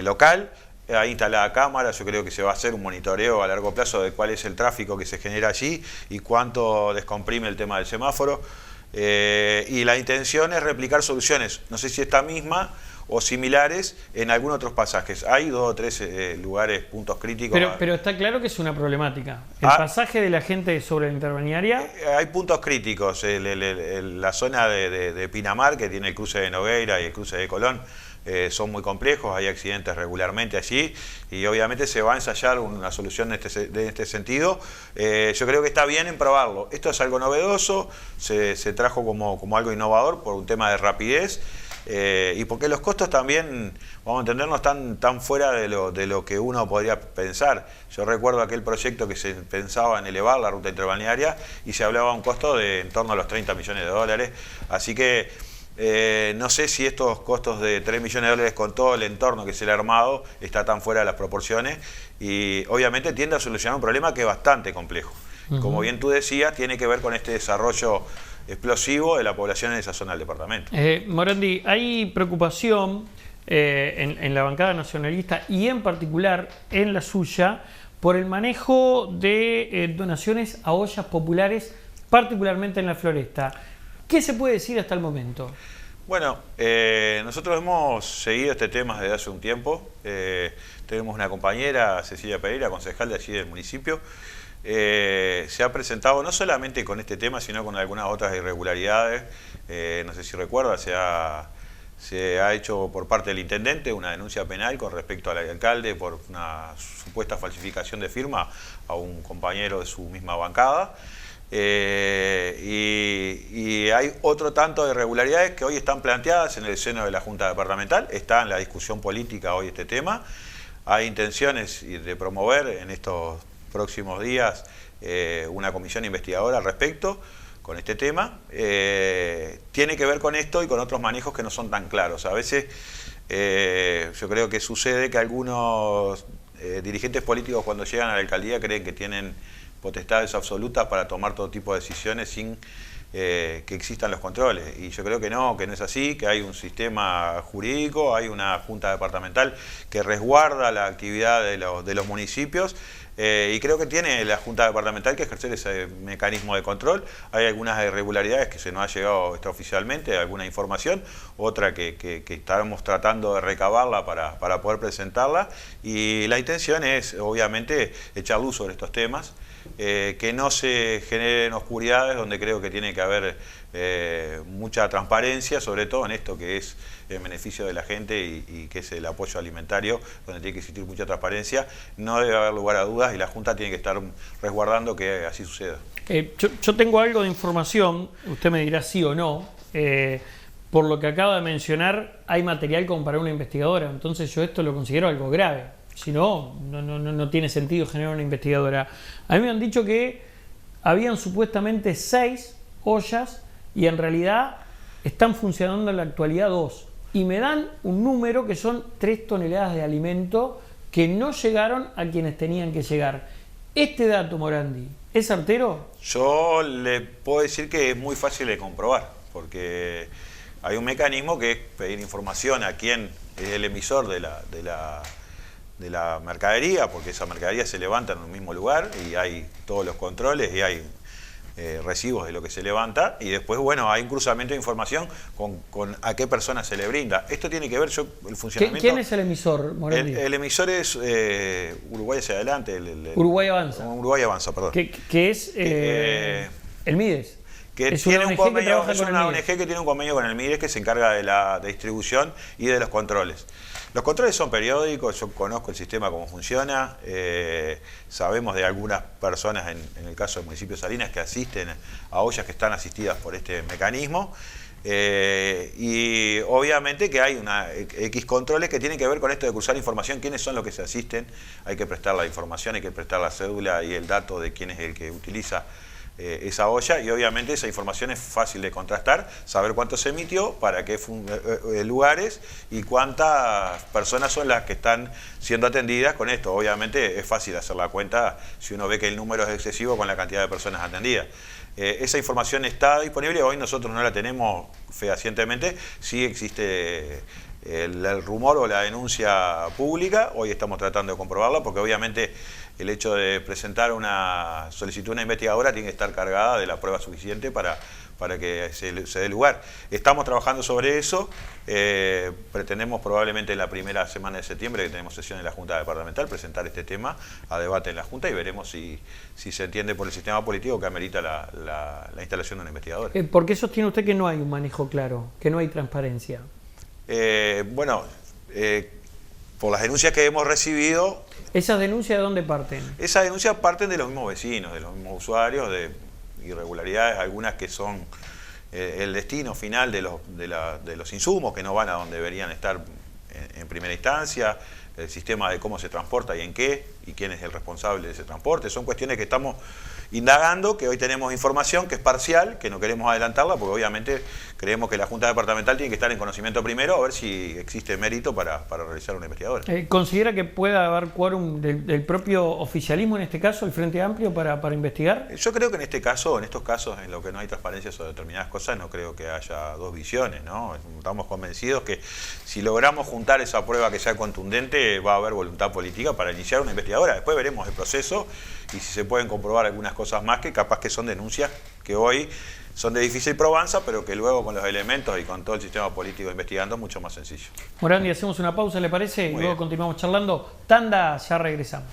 F: local. Hay instalada cámaras, yo creo que se va a hacer un monitoreo a largo plazo de cuál es el tráfico que se genera allí y cuánto descomprime el tema del semáforo. Y la intención es replicar soluciones, no sé si esta misma o similares en algunos otros pasajes. Hay 2 o 3 lugares, puntos críticos.
A: Pero está claro que es una problemática. El pasaje de la gente sobre la interbalnearia.
F: Hay puntos críticos. La zona de Pinamar, que tiene el cruce de Nogueira y el cruce de Colón, son muy complejos, hay accidentes regularmente allí, y obviamente se va a ensayar una solución de este sentido. Yo creo que está bien en probarlo. Esto es algo novedoso, se trajo como algo innovador por un tema de rapidez, y porque los costos también, vamos a entendernos, están tan fuera de lo que uno podría pensar. Yo recuerdo aquel proyecto que se pensaba en elevar la ruta interbalnearia y se hablaba de un costo de en torno a los 30 millones de dólares, así que no sé si estos costos de 3 millones de dólares con todo el entorno que se le ha armado está tan fuera de las proporciones, y obviamente tiende a solucionar un problema que es bastante complejo. Como bien tú decías, tiene que ver con este desarrollo explosivo de la población en esa zona del departamento.
A: Morandi, hay preocupación en la bancada nacionalista y en particular en la suya por el manejo de donaciones a ollas populares, particularmente en la Floresta. ¿Qué se puede decir hasta el momento?
F: Bueno, nosotros hemos seguido este tema desde hace un tiempo. Tenemos una compañera, Cecilia Pereira, concejal de allí del municipio. Se ha presentado no solamente con este tema, sino con algunas otras irregularidades. No sé si recuerda, se ha hecho por parte del intendente una denuncia penal con respecto al alcalde por una supuesta falsificación de firma a un compañero de su misma bancada. Y hay otro tanto de irregularidades que hoy están planteadas en el seno de la Junta Departamental. Está en la discusión política hoy este tema. hay intenciones de promover en estos próximos días una comisión investigadora al respecto con este tema. Tiene que ver con esto y con otros manejos que no son tan claros. A veces yo creo que sucede que algunos dirigentes políticos cuando llegan a la alcaldía creen que tienen potestades absolutas para tomar todo tipo de decisiones sin que existan los controles, y yo creo que no es así, que hay un sistema jurídico, hay una junta departamental que resguarda la actividad de los municipios, y creo que tiene la junta departamental que ejercer ese mecanismo de control. Hay algunas irregularidades que se nos ha llegado extraoficialmente, alguna información, otra que estamos tratando de recabarla para poder presentarla, y la intención es obviamente echar luz sobre estos temas, que no se generen oscuridades, donde creo que tiene que haber mucha transparencia, sobre todo en esto que es en beneficio de la gente y que es el apoyo alimentario, donde tiene que existir mucha transparencia. No debe haber lugar a dudas y la Junta tiene que estar resguardando que así suceda.
A: Yo tengo algo de información, usted me dirá sí o no. Por lo que acaba de mencionar, hay material como para una investigadora, entonces yo esto lo considero algo grave. Si no, no tiene sentido generar una investigadora. A mí me han dicho que habían supuestamente 6 ollas y en realidad están funcionando en la actualidad 2. Y me dan un número que son 3 toneladas de alimento que no llegaron a quienes tenían que llegar. ¿Este dato, Morandi, es certero?
F: Yo le puedo decir que es muy fácil de comprobar, porque hay un mecanismo que es pedir información a quien es el emisor de la mercadería, porque esa mercadería se levanta en un mismo lugar y hay todos los controles y hay recibos de lo que se levanta, y después, bueno, hay un cruzamiento de información con a qué persona se le brinda. Esto tiene que ver, el funcionamiento...
A: ¿Quién es el emisor, Morandi?
F: El emisor es Uruguay hacia adelante.
A: Uruguay Avanza.
F: Uruguay Avanza, perdón.
A: Que es el Mides.
F: Que
A: es
F: tiene
A: una
F: un convenio,
A: ONG que
F: es una ONG que tiene un convenio con el Mides que se encarga de la distribución y de los controles. Los controles son periódicos, yo conozco el sistema cómo funciona, sabemos de algunas personas en el caso del municipio de Salinas que asisten a ollas que están asistidas por este mecanismo, y obviamente que hay una X controles que tienen que ver con esto de cruzar información, quiénes son los que se asisten, hay que prestar la información, hay que prestar la cédula y el dato de quién es el que utiliza esa olla, y obviamente esa información es fácil de contrastar, saber cuánto se emitió, para qué lugares y cuántas personas son las que están siendo atendidas con esto. Obviamente es fácil hacer la cuenta si uno ve que el número es excesivo con la cantidad de personas atendidas. Esa información está disponible, hoy nosotros no la tenemos fehacientemente, sí existe el rumor o la denuncia pública, hoy estamos tratando de comprobarla, porque obviamente el hecho de presentar una solicitud a una investigadora tiene que estar cargada de la prueba suficiente para que se dé lugar. Estamos trabajando sobre eso, pretendemos probablemente en la primera semana de septiembre, que tenemos sesión en la Junta Departamental, presentar este tema a debate en la Junta y veremos si se entiende por el sistema político que amerita la instalación de una investigadora.
A: ¿Por qué sostiene usted que no hay un manejo claro, que no hay transparencia?
F: Por las denuncias que hemos recibido...
A: ¿Esas denuncias de dónde parten?
F: Esas denuncias parten de los mismos vecinos, de los mismos usuarios, de irregularidades, algunas que son el destino final de los insumos que no van a donde deberían estar en primera instancia, el sistema de cómo se transporta y en qué, y quién es el responsable de ese transporte. Son cuestiones que estamos indagando, que hoy tenemos información que es parcial, que no queremos adelantarla, porque obviamente creemos que la Junta Departamental tiene que estar en conocimiento primero, a ver si existe mérito para realizar una investigadora.
A: ¿Considera que pueda haber quórum del propio oficialismo, en este caso, el Frente Amplio, para investigar?
F: Yo creo que en estos casos, en lo que no hay transparencia sobre determinadas cosas, no creo que haya dos visiones, ¿no? Estamos convencidos que si logramos juntar esa prueba que sea contundente, va a haber voluntad política para iniciar una investigadora. Después veremos el proceso y si se pueden comprobar algunas cosas más que capaz que son denuncias que hoy son de difícil probanza, pero que luego con los elementos y con todo el sistema político investigando es mucho más sencillo.
A: Morandi, hacemos una pausa, ¿le parece? Y luego continuamos charlando. Tanda, ya regresamos.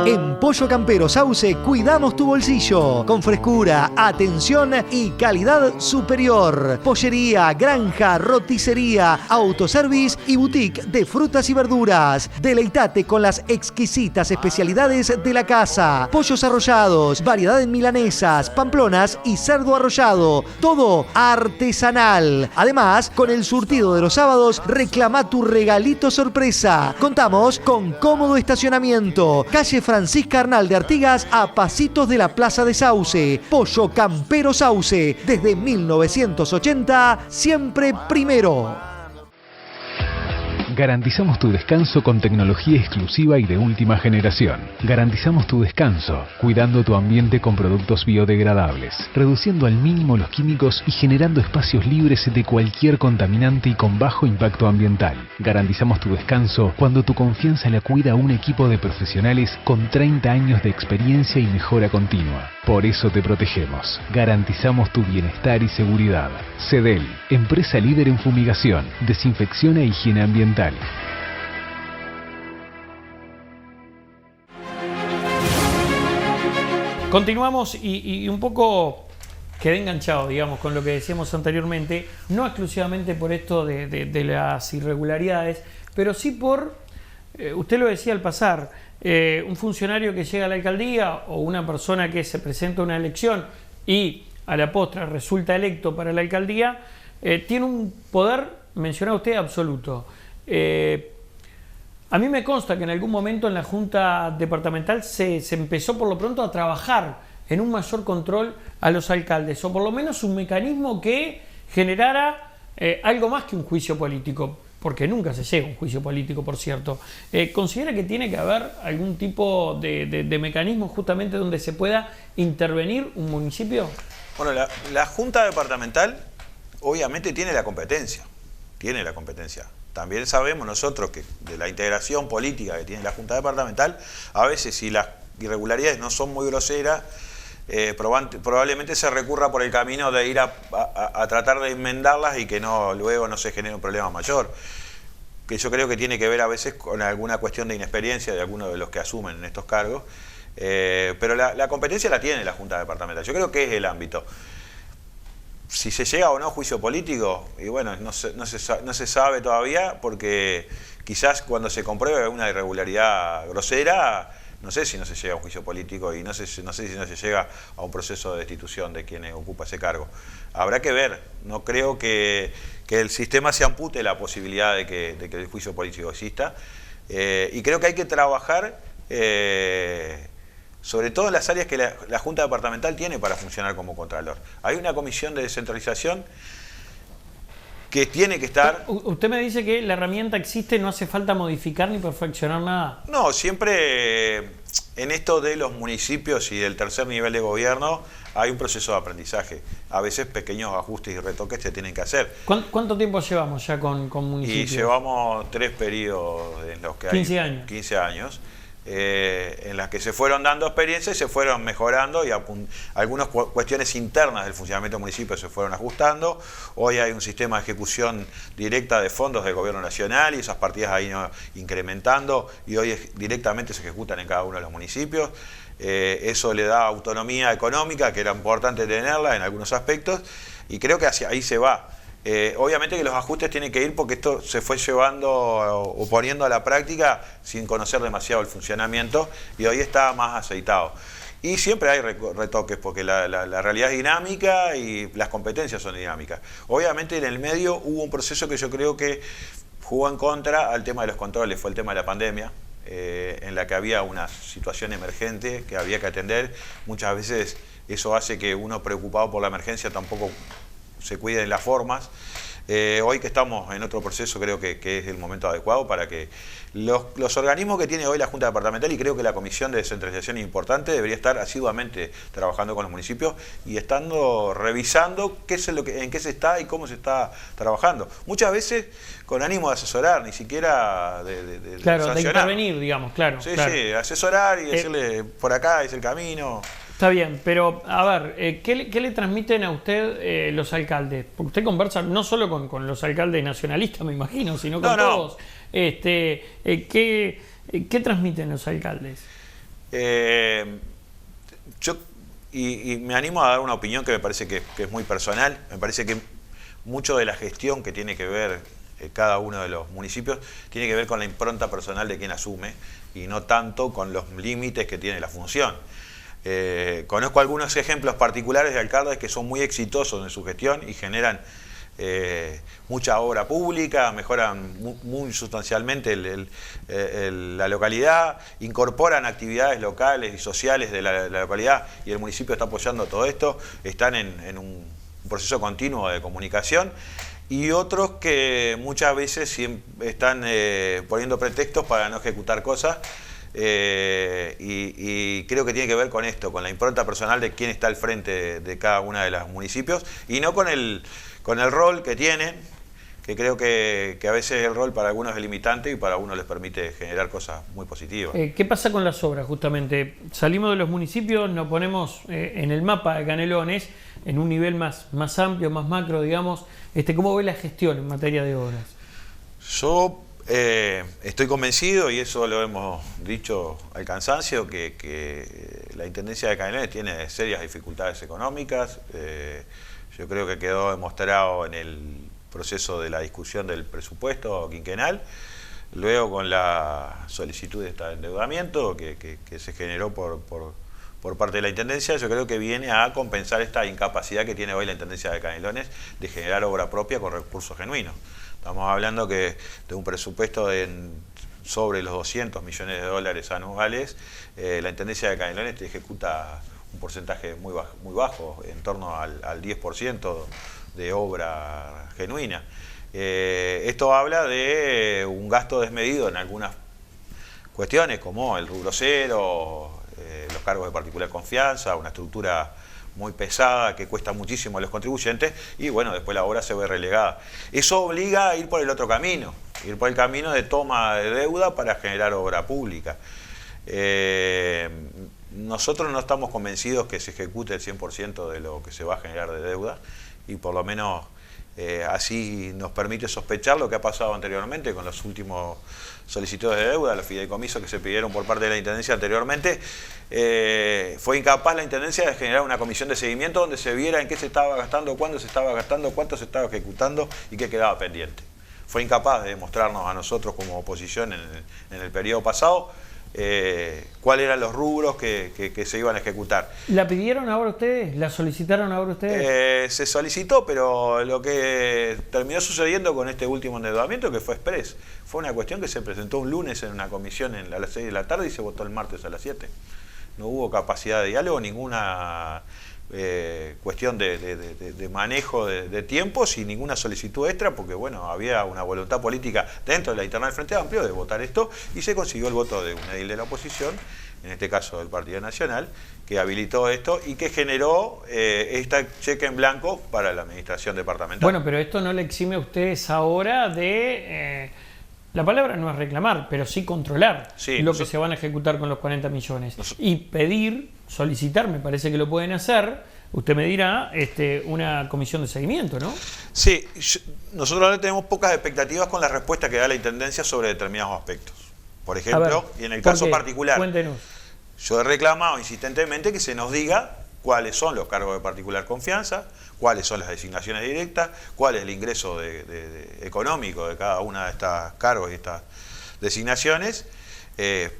E: En Pollo Campero Sauce, cuidamos tu bolsillo. Con frescura, atención y calidad superior. Pollería, granja, roticería, autoservice y boutique de frutas y verduras. Deleitate con las exquisitas especialidades de la casa. Pollos arrollados, variedad en milanesas, pamplonas y cerdo arrollado. Todo artesanal. Además, con el surtido de los sábados, reclama tu regalito sorpresa. Contamos con cómodo estacionamiento. Calle Francisca Arnal de Artigas, a pasitos de la Plaza de Sauce. Pollo Campero Sauce, desde 1980, siempre primero.
C: Garantizamos tu descanso con tecnología exclusiva y de última generación. Garantizamos tu descanso, cuidando tu ambiente con productos biodegradables, reduciendo al mínimo los químicos y generando espacios libres de cualquier contaminante y con bajo impacto ambiental. Garantizamos tu descanso cuando tu confianza la cuida un equipo de profesionales con 30 años de experiencia y mejora continua. Por eso te protegemos. Garantizamos tu bienestar y seguridad. CEDEL, empresa líder en fumigación, desinfección e higiene ambiental.
A: Continuamos y un poco quedé enganchado, digamos, con lo que decíamos anteriormente, no exclusivamente por esto de las irregularidades, pero sí por, usted lo decía al pasar, un funcionario que llega a la alcaldía o una persona que se presenta a una elección y a la postre resulta electo para la alcaldía, tiene un poder, mencionaba usted, absoluto. A mí me consta que en algún momento en la Junta Departamental se empezó por lo pronto a trabajar en un mayor control a los alcaldes, o por lo menos un mecanismo que generara algo más que un juicio político, porque nunca se llega a un juicio político, por cierto. ¿Considera que tiene que haber algún tipo de mecanismo justamente donde se pueda intervenir un municipio?
F: Bueno, la Junta Departamental obviamente tiene la competencia, También sabemos nosotros que de la integración política que tiene la Junta Departamental, a veces si las irregularidades no son muy groseras, probablemente se recurra por el camino de ir a tratar de enmendarlas y que luego no se genere un problema mayor, que yo creo que tiene que ver a veces con alguna cuestión de inexperiencia de algunos de los que asumen en estos cargos, pero la competencia la tiene la Junta Departamental, yo creo que es el ámbito. Si se llega o no a juicio político, y bueno, no se sabe todavía, porque quizás cuando se compruebe una irregularidad grosera, no sé si no se llega a un juicio político y no sé si no se llega a un proceso de destitución de quien ocupa ese cargo. Habrá que ver, no creo que el sistema se ampute la posibilidad de que el juicio político exista, y creo que hay que trabajar sobre todo en las áreas que la Junta Departamental tiene para funcionar como Contralor. Hay una comisión de descentralización que tiene que estar...
A: Usted me dice que la herramienta existe, no hace falta modificar ni perfeccionar nada.
F: No, siempre en esto de los municipios y del tercer nivel de gobierno hay un proceso de aprendizaje. A veces pequeños ajustes y retoques se tienen que hacer.
A: ¿Cuánto tiempo llevamos ya con municipios?
F: Y llevamos 3 periodos en los que
A: 15
F: hay
A: años.
F: 15 años. En las que se fueron dando experiencias y se fueron mejorando y algunas cuestiones internas del funcionamiento del municipio se fueron ajustando. Hoy hay un sistema de ejecución directa de fondos del gobierno nacional y esas partidas ahí incrementando y hoy directamente se ejecutan en cada uno de los municipios. Eso le da autonomía económica, que era importante tenerla en algunos aspectos, y creo que hacia ahí se va. Obviamente que los ajustes tienen que ir porque esto se fue llevando o poniendo a la práctica sin conocer demasiado el funcionamiento y hoy está más aceitado. Y siempre hay retoques porque la realidad es dinámica y las competencias son dinámicas. Obviamente en el medio hubo un proceso que yo creo que jugó en contra al tema de los controles, fue el tema de la pandemia, en la que había una situación emergente que había que atender. Muchas veces eso hace que uno preocupado por la emergencia tampoco se cuiden las formas. Hoy que estamos en otro proceso creo que es el momento adecuado para que los organismos que tiene hoy la Junta Departamental, y creo que la Comisión de Descentralización es importante, debería estar asiduamente trabajando con los municipios y estando revisando en qué se está y cómo se está trabajando. Muchas veces con ánimo de asesorar, ni siquiera de
A: claro,
F: sancionar.
A: De intervenir, digamos, claro.
F: Sí,
A: claro.
F: sí, asesorar y decirle por acá es el camino.
A: Está bien, pero a ver, ¿qué le transmiten a usted los alcaldes? Porque usted conversa no solo con los alcaldes nacionalistas, me imagino, sino con todos. ¿Qué transmiten los alcaldes?
F: Yo me animo a dar una opinión que me parece que es muy personal. Me parece que mucho de la gestión que tiene que ver cada uno de los municipios tiene que ver con la impronta personal de quien asume y no tanto con los límites que tiene la función. Conozco algunos ejemplos particulares de alcaldes que son muy exitosos en su gestión y generan mucha obra pública, mejoran muy sustancialmente la localidad, incorporan actividades locales y sociales de la localidad y el municipio está apoyando todo esto, están en un proceso continuo de comunicación, y otros que muchas veces están poniendo pretextos para no ejecutar cosas. Y creo que tiene que ver con esto, con la impronta personal de quién está al frente de cada uno de los municipios y no con el rol que tienen, que creo que a veces el rol para algunos es limitante y para unos les permite generar cosas muy positivas.
A: ¿Qué pasa con las obras justamente? Salimos de los municipios, nos ponemos en el mapa de Canelones, en un nivel más amplio, más macro, digamos. ¿Cómo ve la gestión en materia de obras?
F: Yo estoy convencido, y eso lo hemos dicho al cansancio, que la Intendencia de Canelones tiene serias dificultades económicas. Yo creo que quedó demostrado en el proceso de la discusión del presupuesto quinquenal, luego con la solicitud de este endeudamiento que se generó por parte de la Intendencia. Yo creo que viene a compensar esta incapacidad que tiene hoy la Intendencia de Canelones de generar obra propia con recursos genuinos. Estamos hablando de un presupuesto sobre los 200 millones de dólares anuales. La Intendencia de Canelones ejecuta un porcentaje muy bajo, en torno al 10% de obra genuina. Esto habla de un gasto desmedido en algunas cuestiones, como el rubro cero, los cargos de particular confianza, una estructura muy pesada que cuesta muchísimo a los contribuyentes, y bueno, después la obra se ve relegada. Eso obliga a ir por el otro camino, ir por el camino de toma de deuda para generar obra pública. Nosotros no estamos convencidos que se ejecute el 100% de lo que se va a generar de deuda, y por lo menos así nos permite sospechar lo que ha pasado anteriormente con los últimos solicitudes de deuda, los fideicomisos que se pidieron por parte de la Intendencia anteriormente. Fue incapaz la Intendencia de generar una comisión de seguimiento donde se viera en qué se estaba gastando, cuándo se estaba gastando, cuánto se estaba ejecutando y qué quedaba pendiente. Fue incapaz de demostrarnos a nosotros como oposición en el periodo pasado cuáles eran los rubros que se iban a ejecutar.
A: ¿La pidieron ahora ustedes? ¿La solicitaron ahora ustedes?
F: Se solicitó, pero lo que terminó sucediendo con este último endeudamiento, que fue express, fue una cuestión que se presentó un lunes en una comisión a las 6 de la tarde y se votó el martes a las 7. No hubo capacidad de diálogo, ninguna cuestión de manejo de tiempos y ninguna solicitud extra, porque bueno, había una voluntad política dentro de la interna del Frente Amplio de votar esto, y se consiguió el voto de un edil de la oposición, en este caso del Partido Nacional, que habilitó esto y que generó este cheque en blanco para la administración departamental.
A: Bueno, pero esto no le exime a ustedes ahora de... la palabra no es reclamar, pero sí controlar lo que se van a ejecutar con los 40 millones. Y pedir, solicitar, me parece que lo pueden hacer, usted me dirá, una comisión de seguimiento, ¿no?
F: Sí, nosotros ahora tenemos pocas expectativas con la respuesta que da la Intendencia sobre determinados aspectos. Por ejemplo, y en el caso particular,
A: cuéntenos.
F: Yo he reclamado insistentemente que se nos diga cuáles son los cargos de particular confianza, cuáles son las designaciones directas, cuál es el ingreso económico de cada una de estas cargos y estas designaciones,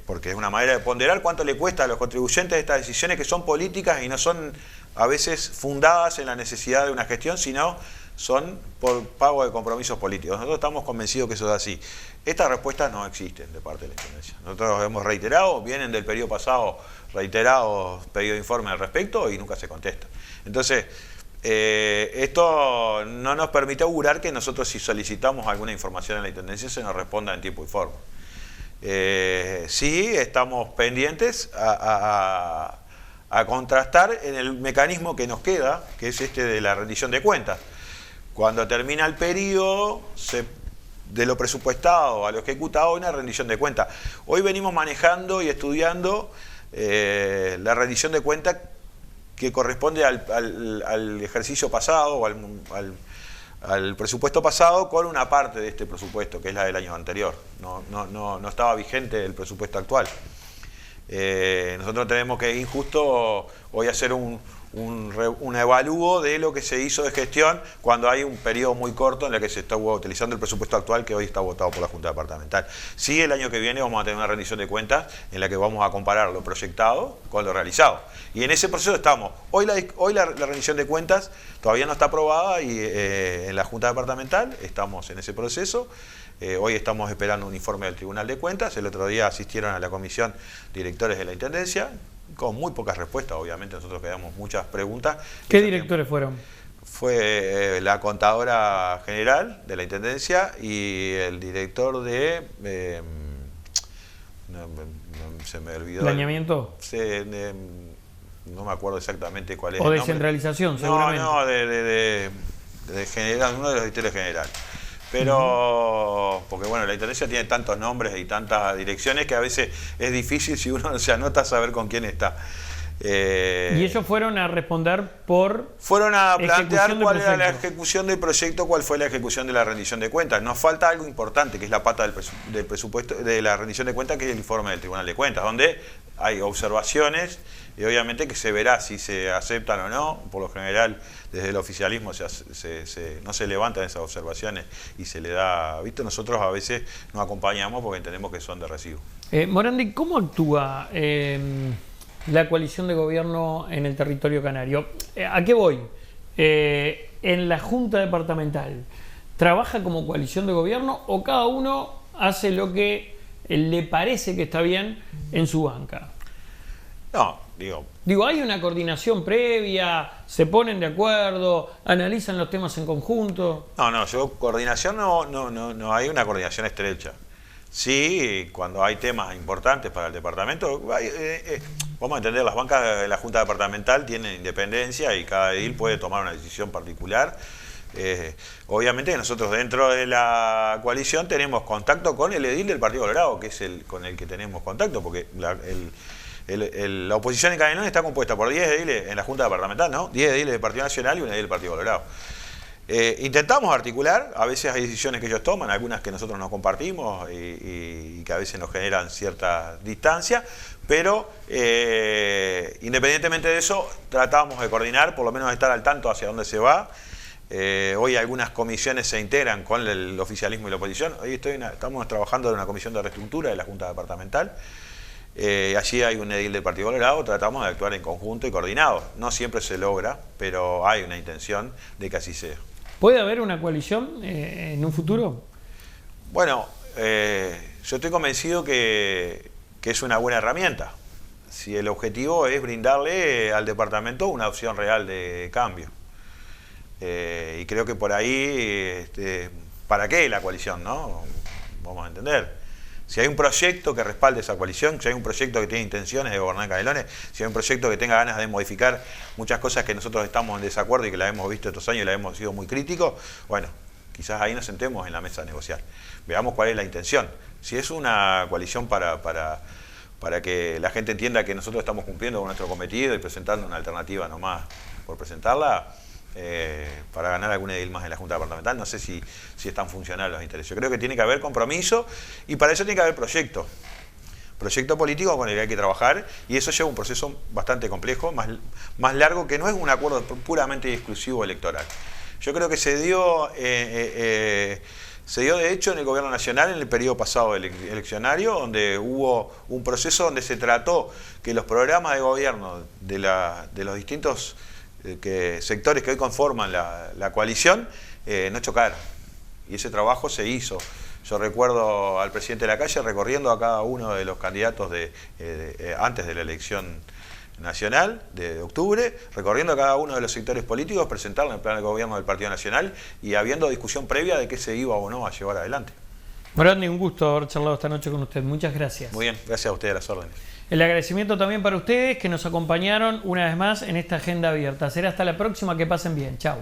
F: porque es una manera de ponderar cuánto le cuesta a los contribuyentes estas decisiones que son políticas y no son a veces fundadas en la necesidad de una gestión, sino son por pago de compromisos políticos. Nosotros estamos convencidos que eso es así. Estas respuestas no existen de parte de la Intendencia. Nosotros hemos reiterado, vienen del periodo pasado reiterados pedidos de informe al respecto y nunca se contesta. Entonces, esto no nos permite augurar que nosotros, si solicitamos alguna información en la Intendencia, se nos responda en tiempo y forma. Sí, estamos pendientes a contrastar en el mecanismo que nos queda, que es de la rendición de cuentas. Cuando termina el periodo, de lo presupuestado a lo ejecutado, una rendición de cuentas. Hoy venimos manejando y estudiando la rendición de cuentas que corresponde al ejercicio pasado o al presupuesto pasado, con una parte de este presupuesto, que es la del año anterior. No estaba vigente el presupuesto actual. Nosotros tenemos que ir justo hoy a hacer un evalúo de lo que se hizo de gestión cuando hay un periodo muy corto en el que se está utilizando el presupuesto actual que hoy está votado por la Junta Departamental. Sí, el año que viene vamos a tener una rendición de cuentas en la que vamos a comparar lo proyectado con lo realizado. Y en ese proceso estamos. Hoy la rendición de cuentas todavía no está aprobada y en la Junta Departamental estamos en ese proceso. Hoy estamos esperando un informe del Tribunal de Cuentas. El otro día asistieron a la comisión directores de la Intendencia, con muy pocas respuestas, obviamente nosotros quedamos muchas preguntas.
A: ¿Qué directores fueron?
F: Fue la contadora general de la Intendencia y el director de... se me olvidó.
A: ¿Planeamiento?
F: No me acuerdo exactamente cuál es.
A: ¿O descentralización, seguramente?
F: No, de general, uno de los directores generales. Pero, porque bueno, la Intendencia tiene tantos nombres y tantas direcciones que a veces es difícil si uno se anota saber con quién está.
A: Y ellos fueron a responder por...
F: Fueron a plantear cuál era la ejecución del proyecto, cuál fue la ejecución de la rendición de cuentas. Nos falta algo importante, que es la pata del presupuesto, de la rendición de cuentas, que es el informe del Tribunal de Cuentas, donde hay observaciones y obviamente que se verá si se aceptan o no. Por lo general, desde el oficialismo no se levantan esas observaciones y se le da... ¿Viste? Nosotros a veces nos acompañamos porque entendemos que son de recibo.
A: Morandi, ¿cómo actúa la coalición de gobierno en el territorio canario? ¿A qué voy? En la Junta Departamental, ¿trabaja como coalición de gobierno o cada uno hace lo que le parece que está bien en su banca?
F: No, digo,
A: ¿hay una coordinación previa? ¿Se ponen de acuerdo? ¿Analizan los temas en conjunto?
F: Coordinación no hay una coordinación estrecha. Sí, cuando hay temas importantes para el departamento, vamos a entender, las bancas de la Junta Departamental tienen independencia y cada edil puede tomar una decisión particular. Obviamente nosotros dentro de la coalición tenemos contacto con el edil del Partido Colorado, que es con el que tenemos contacto, porque la oposición en Canelones está compuesta por 10 ediles en la Junta Departamental, ¿no? 10 ediles del Partido Nacional y un edil del Partido Colorado. Intentamos articular, a veces hay decisiones que ellos toman, algunas que nosotros no compartimos y que a veces nos generan cierta distancia, pero independientemente de eso, tratamos de coordinar, por lo menos estar al tanto hacia dónde se va. Hoy algunas comisiones se integran con el oficialismo y la oposición. Hoy estamos trabajando en una comisión de reestructura de la Junta Departamental. Allí hay un edil del Partido Colorado, tratamos de actuar en conjunto y coordinado. No siempre se logra, pero hay una intención de que así sea.
A: ¿Puede haber una coalición en un futuro?
F: Bueno, yo estoy convencido que es una buena herramienta. Si el objetivo es brindarle al departamento una opción real de cambio. Y creo que por ahí, ¿para qué la coalición, no? Vamos a entender. Si hay un proyecto que respalde esa coalición, si hay un proyecto que tiene intenciones de gobernar Canelones, si hay un proyecto que tenga ganas de modificar muchas cosas que nosotros estamos en desacuerdo y que la hemos visto estos años y la hemos sido muy críticos, bueno, quizás ahí nos sentemos en la mesa a negociar. Veamos cuál es la intención. Si es una coalición para que la gente entienda que nosotros estamos cumpliendo con nuestro cometido y presentando una alternativa nomás por presentarla, para ganar algún edil más en la Junta Departamental, no sé si es tan funcional los intereses. Yo creo que tiene que haber compromiso y para eso tiene que haber proyecto político con el que hay que trabajar, y eso lleva un proceso bastante complejo, más largo, que no es un acuerdo puramente exclusivo electoral. Yo creo que se dio de hecho en el gobierno nacional en el periodo pasado eleccionario, donde hubo un proceso donde se trató que los programas de gobierno de los distintos sectores que hoy conforman la coalición no chocaron, y ese trabajo se hizo. Yo recuerdo al presidente de la calle recorriendo a cada uno de los candidatos antes de la elección nacional de octubre, recorriendo a cada uno de los sectores políticos, presentarle el plan de gobierno del Partido Nacional y habiendo discusión previa de qué se iba o no a llevar adelante.
A: Morandi, un gusto haber charlado esta noche con usted. Muchas gracias.
F: Muy bien, gracias a usted, a las órdenes.
A: El agradecimiento también para ustedes que nos acompañaron una vez más en esta agenda abierta. Será hasta la próxima, que pasen bien. Chao.